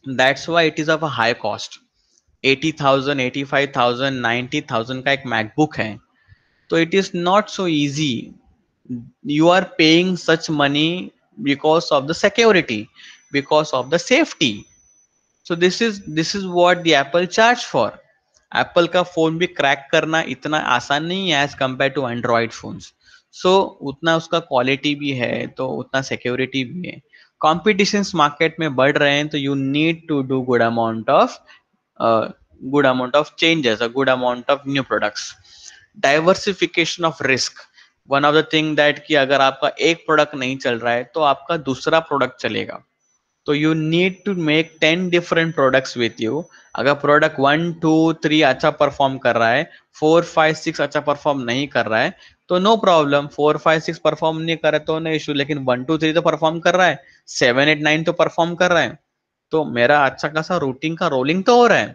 That's why it is of a high cost. 80,000, 85,000, 90,000 का एक मैकबुक है, तो it is not so easy. You are paying such money because of the security, because of the safety. So this is what the Apple charge for. Apple का phone भी crack करना इतना आसान नहीं है as compare to android phones. So उतना उसका quality भी है, तो उतना सिक्योरिटी भी है. कॉम्पिटिशन्स मार्केट में बढ़ रहे हैं, तो you need to do good amount of changes, a good amount of new products. Diversification of risk, one of the thing that कि अगर आपका एक प्रोडक्ट नहीं चल रहा है तो आपका दूसरा प्रोडक्ट चलेगा. तो you need to make 10 different products with you. अगर प्रोडक्ट 1, 2, 3 अच्छा परफॉर्म कर रहा है, 4, 5, 6 अच्छा परफॉर्म नहीं कर रहा है, तो नो प्रॉब्लम. 4, 5, 6 परफॉर्म नहीं कर रहा है तो नो इशू, लेकिन 1, 2, 3 तो परफॉर्म कर रहा है, 7, 8, 9 तो परफॉर्म कर रहा है, तो मेरा अच्छा खासा रूटिंग का रोलिंग तो हो रहा है.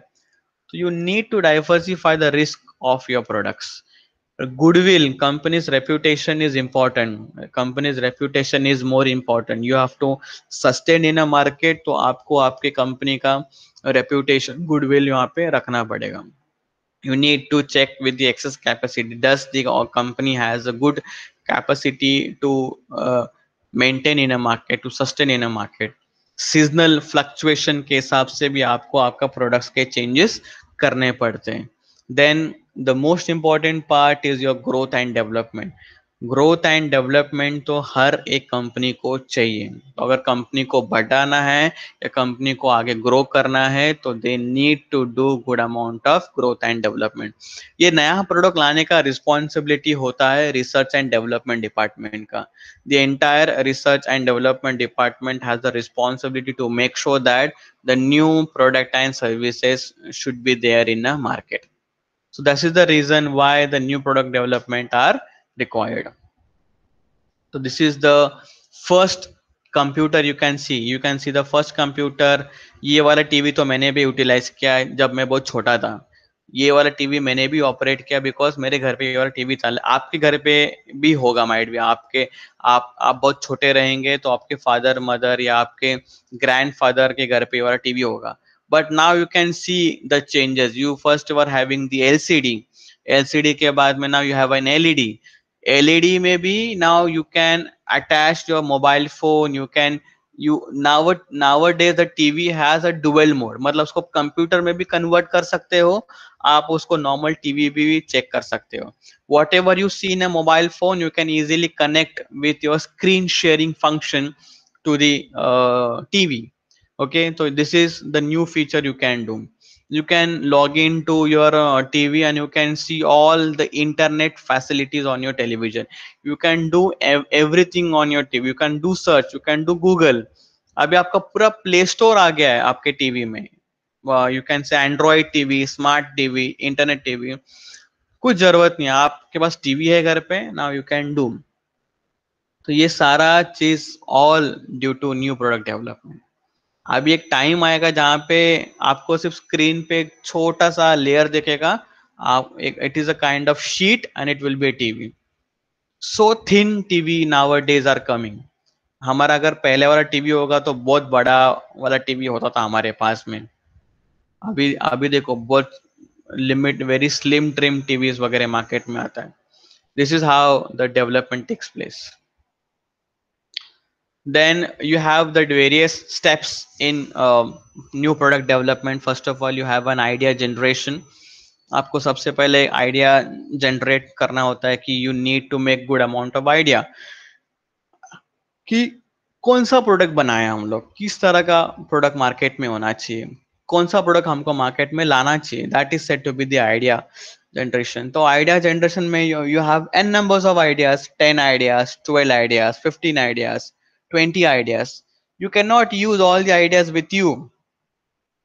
तो you need to diversify the risk of your products. Goodwill, company's reputation is important, company's reputation is more important. You have to sustain in a market, तो आपको आपके कंपनी का reputation, goodwill यहाँ पे रखना पड़ेगा. You need to check with the excess capacity, does the company has a good capacity to maintain in a market, to sustain in a market. Seasonal fluctuation के हिसाब से भी आपको आपका products के changes करने पड़ते हैं. Then the most important part is your growth and development. Growth and development तो हर एक कंपनी को चाहिए. तो अगर कंपनी को बढ़ाना है या कंपनी को आगे ग्रो करना है, तो they need to do good amount of growth and development. ये नया प्रोडक्ट लाने का रिस्पॉन्सिबिलिटी होता है रिसर्च एंड डेवलपमेंट डिपार्टमेंट का. The entire research and development department has the responsibility to make sure that the new product and services should be there in a market. So this is the reason why the new product development are required. So this is the first computer you can see the first computer. ये वाला TV तो मैंने भी utilise किया है जब मैं बहुत छोटा था. ये वाला टीवी मैंने भी ऑपरेट किया, बिकॉज मेरे घर पे ये वाला टीवी चल. आपके घर पे भी होगा, माइट भी आपके, आप बहुत छोटे रहेंगे तो आपके फादर मदर या आपके ग्रैंडफादर के घर पे ये वाला टीवी होगा. But now you can see the changes. You first were having the LCD के बाद में now you have an LED में भी now you can attach your mobile phone, you can nowadays the TV has a dual mode, मतलब उसको computer में भी convert कर सकते हो, आप उसको नॉर्मल टीवी भी चेक कर सकते हो. Whatever you see in a mobile phone, you can easily connect with your screen sharing function to the TV. Okay, so this is the new feature you can do. You can log into your TV and you can see all the internet facilities on your television. You can do everything on your TV. You can do search, you can do Google. अभी आपका पूरा play store आ गया है आपके TV में. You can से Android TV, smart TV, internet TV. कुछ जरूरत नहीं है, आपके पास टीवी है घर पे, नाउ यू कैन डू. तो ये सारा चीज all due to new product development. अभी एक टाइम आएगा जहाँ पे आपको सिर्फ स्क्रीन पे एक छोटा सा लेयर दिखेगा, आप एक it is a kind of sheet and it will be a TV. So thin TV nowadays are coming. हमारा अगर पहले वाला टीवी होगा तो बहुत बड़ा वाला टीवी होता था हमारे पास में. अभी अभी देखो बहुत limit, very slim trim TVs वगैरह मार्केट में आता है. This is how the development takes place. Then you have the various steps in new product development. First of all, you have an idea generation. आपको सबसे पहले idea generate करना होता है कि you need to make good amount of idea, कि कौन सा प्रोडक्ट बनाया हम लोग, किस तरह का प्रोडक्ट मार्केट में होना चाहिए, कौन सा प्रोडक्ट हमको मार्केट में लाना चाहिए. That is set to be the idea generation. तो आइडिया जनरेशन में you have n numbers of ideas, 10 ideas, 12 ideas, 15 ideas, 20 ideas. You can not use all the ideas with you.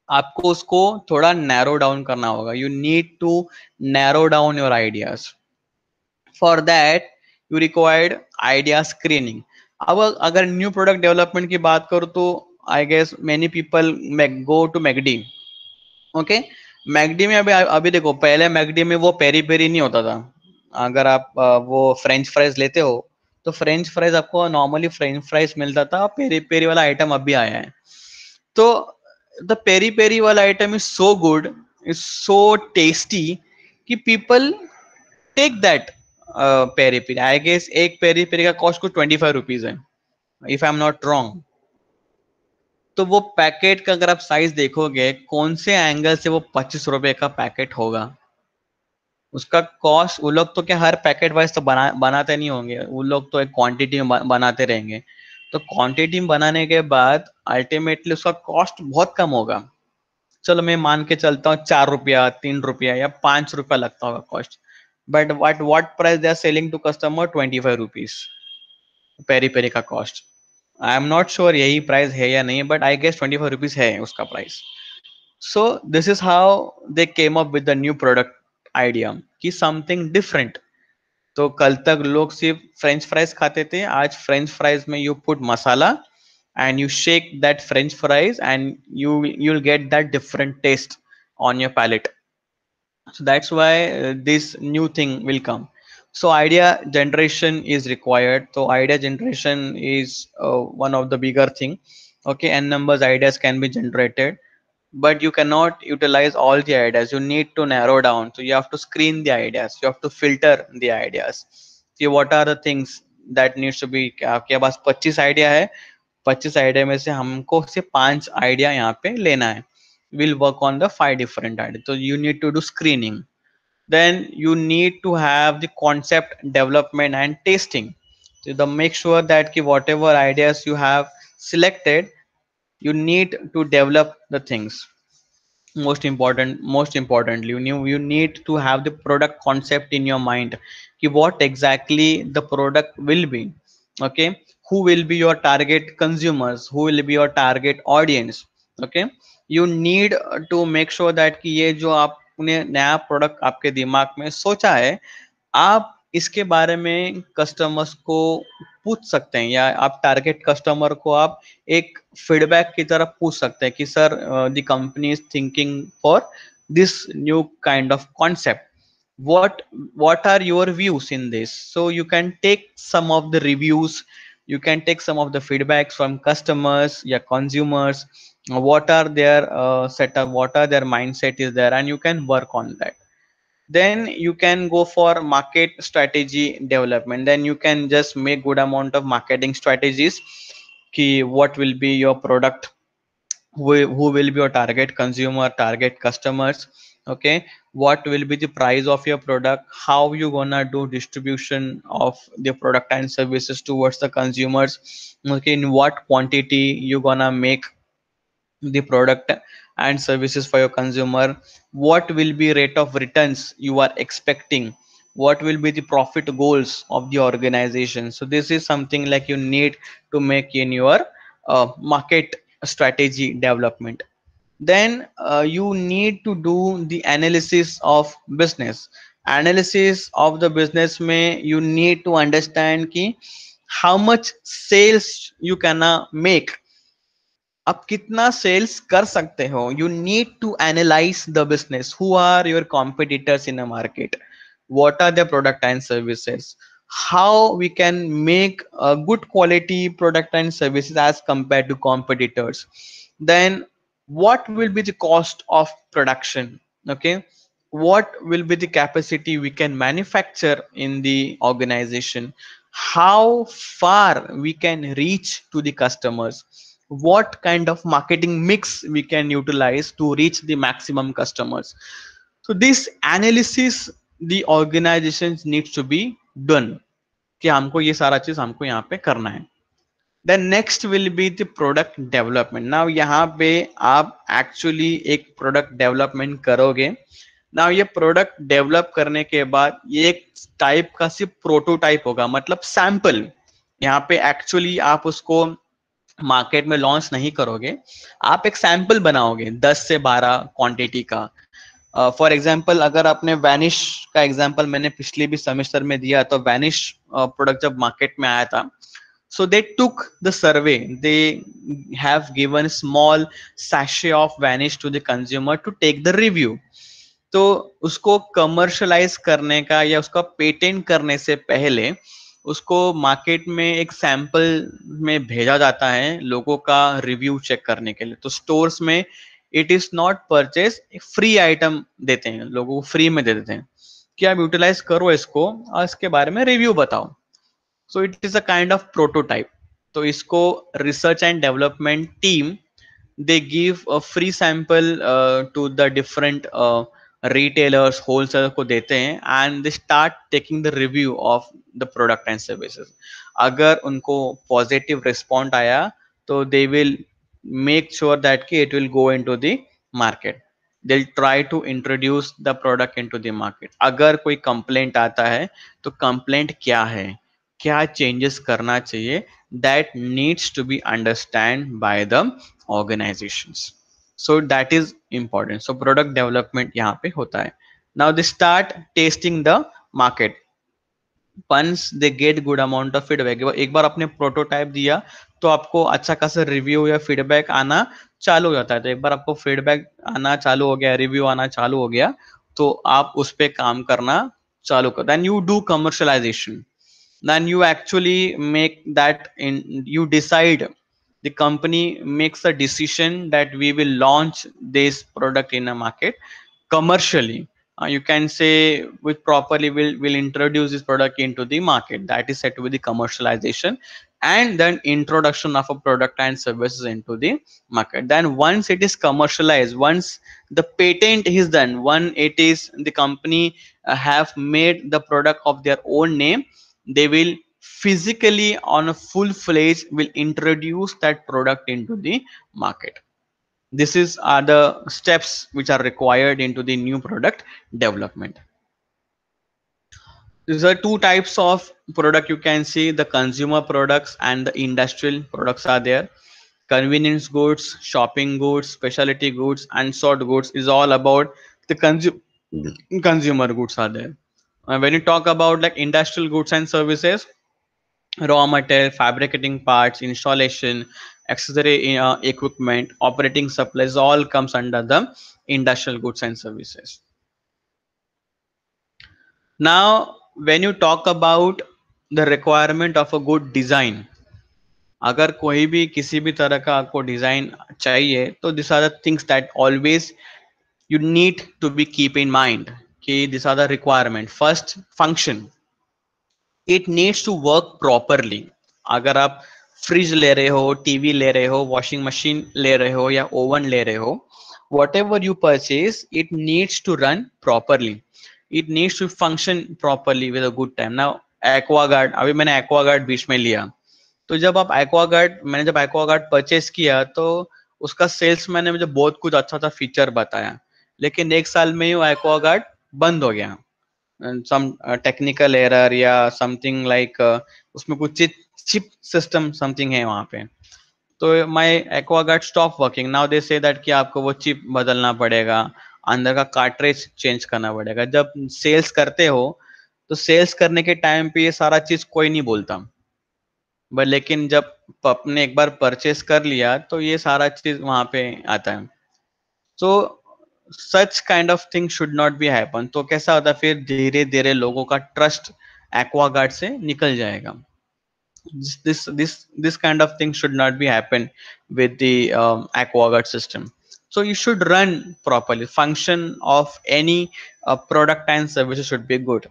आपको उसको थोड़ा narrow down करना होगा. You need to narrow down your ideas. For that you required idea screening. अब अगर new product development की बात करूँ तो I guess many people go to McD. Okay, McD में अभी अभी देखो, पहले मैकडी में वो पेरी पेरी नहीं होता था. अगर आप वो फ्रेंच फ्राइज लेते हो तो फ्रेंच फ्राइज आपको नॉर्मली फ्रेंच फ्राइज मिलता था, पेरी पेरी वाला आइटम अभी आया है. तो द पेरी पेरी वाला item is so good, is so tasty कि people take that peri peri. I guess एक पेरी पेरी का कॉस्ट कुछ 25 रुपीज है, if I am not wrong. तो वो पैकेट का अगर आप साइज देखोगे, कौन से एंगल से वो 25 रुपए का पैकेट होगा, उसका कॉस्ट. वो लोग तो क्या हर पैकेट वाइज तो बनाते नहीं होंगे, वो लोग तो एक क्वांटिटी में बनाते रहेंगे. तो क्वांटिटी में बनाने के बाद अल्टीमेटली उसका कॉस्ट बहुत कम होगा. चलो मैं मान के चलता हूँ 4 रुपया, 3 रुपया या 5 रुपया लगता होगा cost. But what price they are selling to customer? 25 rupees peri peri का cost. I am not sure यही प्राइस है या नहीं, बट आई गेस 25 रुपीज है उसका price. So this is how they came up with the new product idea कि something different. तो कल तक लोग सिर्फ फ्रेंच फ्राइज खाते थे, आज फ्रेंच फ्राइज में you put masala and you shake that french fries and you'll get that different taste on your palate. So that's why this new thing will come. So idea generation is required. So idea generation is one of the bigger thing. Okay, n numbers ideas can be generated, but you cannot utilize all the ideas. You need to narrow down. So you have to screen the ideas, you have to filter the ideas. See what are the things that needs to be. आपके पास 25 idea है, 25 idea में से हमको सिर्फ 5 idea यहाँ पे लेना है. Will work on the 5 different idea. तो you need to do screening. Then you need to have the concept development and testing. So the make sure that ki whatever ideas you have selected, you need to develop the things. Most importantly, you need to have the product concept in your mind, ki what exactly the product will be. Okay, who will be your target consumers, who will be your target audience. Okay, you need to make sure that कि ये जो आपने नया product आपके दिमाग में सोचा है, आप इसके बारे में कस्टमर्स को पूछ सकते हैं, या आप टारगेट कस्टमर को आप एक फीडबैक की तरफ पूछ सकते हैं कि sir the company is thinking for this new kind of concept. what are your views in this? So you can take some of the reviews, you can take some of the feedbacks from customers, yeah, consumers. What are their setup, what are their mindset is there, and you can work on that. Then you can go for market strategy development. Then you can just make good amount of marketing strategies कि what will be your product, who will be your target consumer, target customers, okay, what will be the price of your product, how you gonna do distribution of the product and services towards the consumers, okay, in what quantity you gonna make the product and services for your consumer, what will be rate of returns you are expecting, what will be the profit goals of the organization. So this is something like you need to make in your market strategy development. Then you need to do the analysis of business. Analysis of the business may you need to understand ki how much sales you can make, आप कितना sales कर सकते हो. You need to analyse the business, who are your competitors in a market, what are their product and services, how we can make a good quality product and services as compared to competitors. Then what will be the cost of production, okay, what will be the capacity we can manufacture in the organization, how far we can reach to the customers, what kind of marketing mix we can utilize to reach the maximum customers. So this analysis the organizations needs to be done कि हमको ये सारा चीज हमको यहाँ पे करना है. Then next will be the product development. Now यहाँ पे आप actually एक product development करोगे. Now ये product develop करने के बाद ये एक type का सिर्फ prototype होगा, मतलब sample. यहाँ पे actually आप उसको मार्केट में लॉन्च नहीं करोगे, आप एक सैंपल बनाओगे 10 से 12 क्वांटिटी का. फॉर एग्जांपल अगर आपने वैनिश का एग्जांपल मैंने पिछले भी सेमेस्टर में दिया, तो वैनिश प्रोडक्ट जब मार्केट में आया था, so they took the survey, they have given small sachet of vanish to the consumer to take the review. तो उसको कमर्शलाइज करने का या उसका पेटेंट करने से पहले उसको मार्केट में एक सैंपल में भेजा जाता है लोगों का रिव्यू चेक करने के लिए. तो स्टोर्स में it is not purchase, free item देते हैं लोगों को, फ्री में दे देते हैं कि आप यूटिलाइज करो इसको और इसके बारे में रिव्यू बताओ. सो it is a kind of prototype. तो इसको research and development team they give a free sample to the different retailers, wholesalers को देते हैं, and they start taking the review of the product and services. अगर उनको positive response आया तो they will make sure that कि it will go into the market. They'll try to introduce the product into the market. अगर कोई complaint आता है तो complaint क्या है, क्या changes करना चाहिए, that needs to be understand by the organizations. So that is important. So product development यहाँ पे होता है. Now they start testing the market. Once they get good amount of feedback, एक बार आपने प्रोटोटाइप दिया तो आपको अच्छा खासा रिव्यू या फीडबैक आना चालू हो जाता है. तो एक बार आपको फीडबैक आना चालू हो गया, रिव्यू आना चालू हो गया, तो आप उस पे काम करना चालू कर. Then you do commercialization. Then you actually make that in, you decide, the company makes a decision that we will launch this product in a market commercially. You can say with properly will introduce this product into the market. That is said to be the commercialization, and then introduction of a product and services into the market. Then once it is commercialized, once the patent is done, when it is the company have made the product of their own name, they will physically on a full-fledged will introduce that product into the market. This is are the steps which are required into the new product development. These are two types of product you can see, the consumer products and the industrial products are there. Convenience goods, shopping goods, specialty goods, and short goods is all about the consumer goods are there. When you talk about like industrial goods and services, raw material, fabricating parts, installation, accessory equipment, operating supplies, all comes under the industrial goods and services. Now, when you talk about the requirement of a good design, अगर कोई भी किसी भी तरह का आपको design चाहिए, तो this are the things that always you need to be keep in mind. Okay, these are the requirement. First, function. It needs to work properly. अगर आप फ्रिज ले रहे हो, टीवी ले रहे हो, वॉशिंग मशीन ले रहे हो या ओवन ले रहे हो, whatever you purchase, it needs to run properly. It needs to function properly with a good time. Now Aquaguard, अभी मैंने एक्वागार्ड बीच में लिया, तो जब आप एक्वागार्ड, मैंने जब एक्वागार्ड परचेस किया तो उसका सेल्समैन ने मुझे बहुत कुछ अच्छा अच्छा फीचर बताया, लेकिन एक साल में ही वो एक्वागार्ड बंद हो गया, सम टेक्निकल एरर या समथिंग लाइक उसमें कुछ चिप सिस्टम समथिंग है वहां पे, तो my Aquaguard stop working. Now they say that कि आपको वो चिप बदलना पड़ेगा, अंदर का कार्ट्रिज चेंज करना पड़ेगा। जब सेल्स करते हो तो सेल्स करने के टाइम पे ये सारा चीज कोई नहीं बोलता, बट लेकिन जब आपने एक बार परचेस कर लिया तो ये सारा चीज वहां पे आता है। So such kind of thing should not be happen. तो कैसा होता है फिर धीरे धीरे लोगों का ट्रस्ट एक्वागार्ड से निकल जाएगा। This kind of thing should not be happen with the aquaguard system. So you should run properly. Function of any product and services should be good.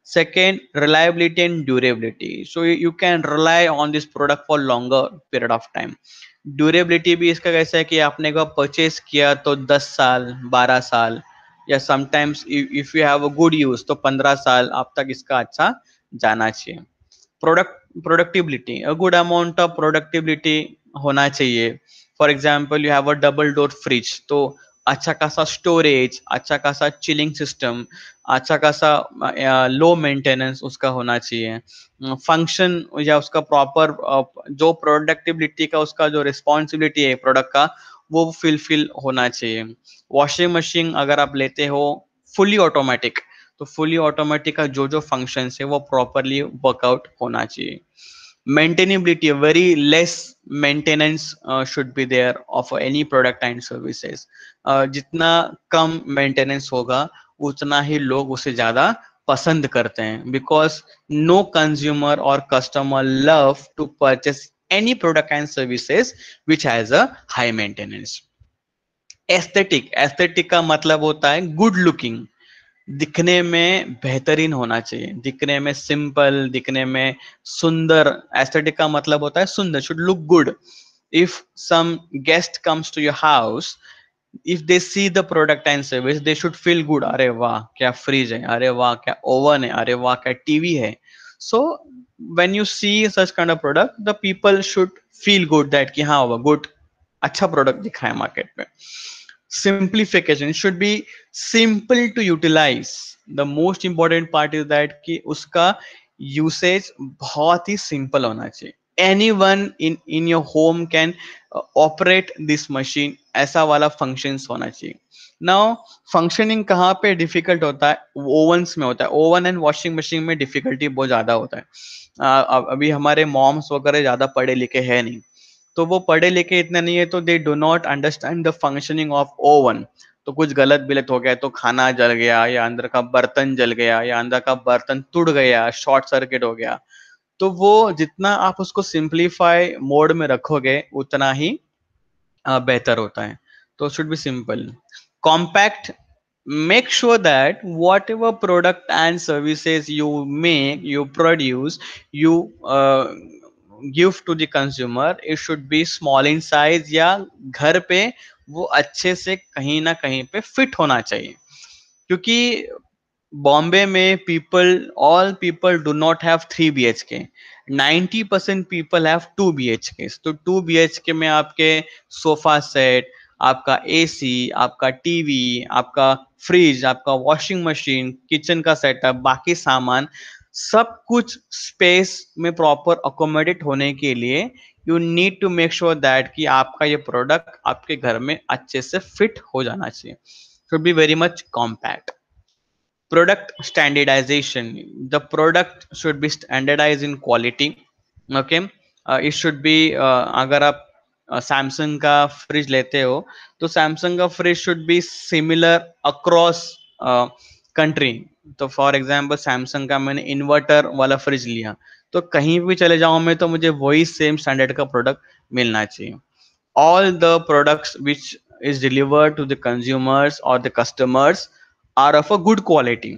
Second, reliability and durability. So you can rely on this product for longer period of time. Durability भी इसका कैसा है कि आपने को purchase किया तो 10 साल 12 साल या sometimes if you have a good use तो 15 साल आप तक इसका अच्छा जाना चाहिए। प्रोडक्टिबिलिटी, अ गुड अमाउंट ऑफ प्रोडक्टिबिलिटी होना चाहिए। For example you have a double door fridge, तो अच्छा खासा स्टोरेज, अच्छा खासा चिलिंग सिस्टम, अच्छा खासा लो मेंटेनेंस उसका होना चाहिए। फंक्शन या उसका प्रॉपर जो प्रोडक्टिबिलिटी का उसका जो रिस्पॉन्सिबिलिटी है प्रोडक्ट का वो फिल होना चाहिए। वॉशिंग मशीन अगर आप लेते हो फुली ऑटोमेटिक, तो फुली ऑटोमेटिक का जो जो फंक्शन है वो प्रॉपरली वर्कआउट होना चाहिए। Maintainability, very less maintenance should be there of any product and services. जितना कम मेंटेनेंस होगा उतना ही लोग उसे ज्यादा पसंद करते हैं, बिकॉज नो कंज्यूमर और customer love to purchase any product and services which has a high maintenance. Aesthetic, aesthetic का मतलब होता है गुड लुकिंग, दिखने में बेहतरीन होना चाहिए, दिखने में सिंपल, दिखने में सुंदर। एस्थेटिक का मतलब होता है सुंदर, should look good. If some guest comes to your house, if they see the product and service, they should feel good, अरे वाह क्या फ्रिज है, अरे वाह क्या ओवन है, अरे वाह क्या टीवी है। So when you see such kind of product, the people should feel good that कि हाँ गुड, अच्छा प्रोडक्ट दिखा है मार्केट में। Simplification, should be simple to utilize. The most important part is that कि उसका यूसेज बहुत ही सिंपल होना चाहिए। Anyone in your home can operate this machine, ऐसा वाला फंक्शंस होना चाहिए। नाउ फंक्शनिंग कहाँ पे डिफिकल्ट होता है? ओवंस में होता है। ओवन एंड वॉशिंग मशीन में डिफिकल्टी बहुत ज्यादा होता है। अभी हमारे मॉम्स वगैरह ज्यादा पढ़े लिखे है नहीं, तो वो पढ़े लिखे इतना नहीं है, तो they do not understand the functioning of oven. तो कुछ गलत बिलत हो गया तो खाना जल गया या अंदर का बर्तन जल गया या अंदर का बर्तन टूट गया, शॉर्ट सर्किट हो गया, तो वो जितना आप उसको सिंप्लीफाई मोड में रखोगे उतना ही बेहतर होता है। तो should be simple, compact. Make sure that whatever product and services you make, you produce, you give to the consumer, it should be small in size, या घर पे वो अच्छे से कहीं ना कहीं पे फिट होना चाहिए। क्योंकि बॉम्बे में all people do not have 3 BHK, 90% people have 2 BHK। तो 2 BHK में आपके सोफा सेट, आपका एसी, आपका टीवी, आपका फ्रिज, आपका वॉशिंग मशीन, किचन का सेटअप, बाकी सामान, सब कुछ स्पेस में प्रॉपर अकोमोडेट होने के लिए you need to make sure that कि आपका ये प्रोडक्ट आपके घर में अच्छे से फिट हो जाना चाहिए। Should be very much compact. Product standardization, the product should be standardized in quality. Okay, it should be अगर आप सैमसंग का फ्रिज लेते हो तो सैमसंग का fridge should be similar across country. तो फॉर एग्जांपल सैमसंग का मैंने इन्वर्टर वाला फ्रिज लिया, तो कहीं भी चले जाऊं मैं तो मुझे वही सेम स्टैंडर्ड का प्रोडक्ट मिलना चाहिए। all the products which is delivered to the consumers or the customers are of a good quality.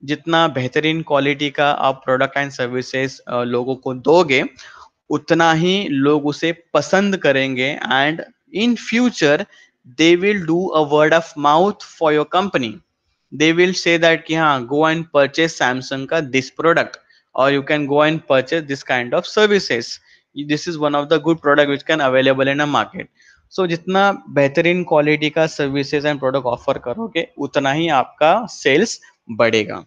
जितना बेहतरीन क्वालिटी का आप प्रोडक्ट एंड सर्विसेज लोगों को दोगे उतना ही लोग उसे पसंद करेंगे and in future they will do a word of mouth for your company. They will say that कि हाँ go and purchase Samsung का this product or you can go and purchase this kind of services. This is one of the good product which can available in a market. So जितना बेहतरीन quality का services and product offer करोगे उतना ही आपका sales बढ़ेगा.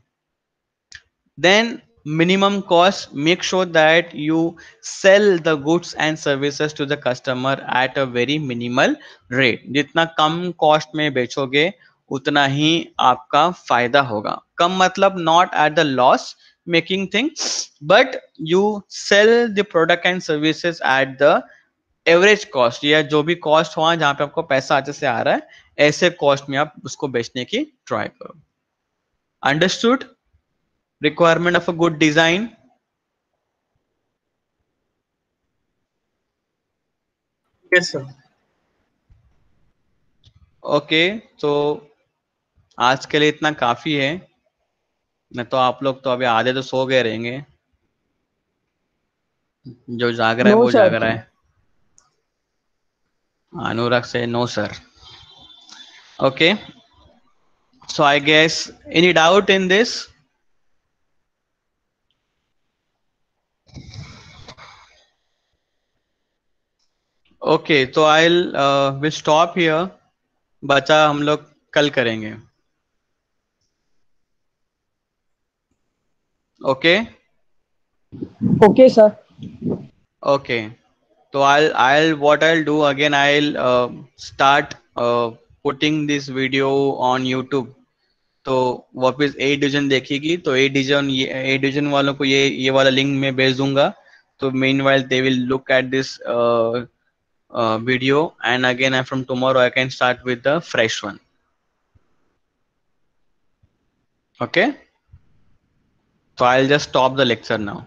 Then minimum cost, make sure that you sell the goods and services to the customer at a very minimal rate. जितना कम cost में बेचोगे उतना ही आपका फायदा होगा. कम मतलब not at the loss making thing, but you sell the product and services at the average cost, या जो भी कॉस्ट हुआ जहां पे आपको पैसा अच्छे से आ रहा है ऐसे कॉस्ट में आप उसको बेचने की ट्राई करो. Understood? Requirement of a good design. Yes, sir. Okay, तो आज के लिए इतना काफी है. नहीं तो आप लोग तो अभी आधे तो सो गए रहेंगे. जो जाग रहा है नो वो जाग सर. रहा है. अनुराग से no sir. Okay, so I guess any doubt in this? Okay, तो I'll will stop here. बचा हम लोग कल करेंगे. Okay okay sir. Okay, so I'll what I'll do again, I'll start putting this video on YouTube. तो वापस A division देखेगी तो ए डिवीजन वालों को ये वाला लिंक मैं भेज दूंगा. तो main while they will look at this video, and again from tomorrow I can start with the fresh one. Okay, so I'll just stop the lecture now.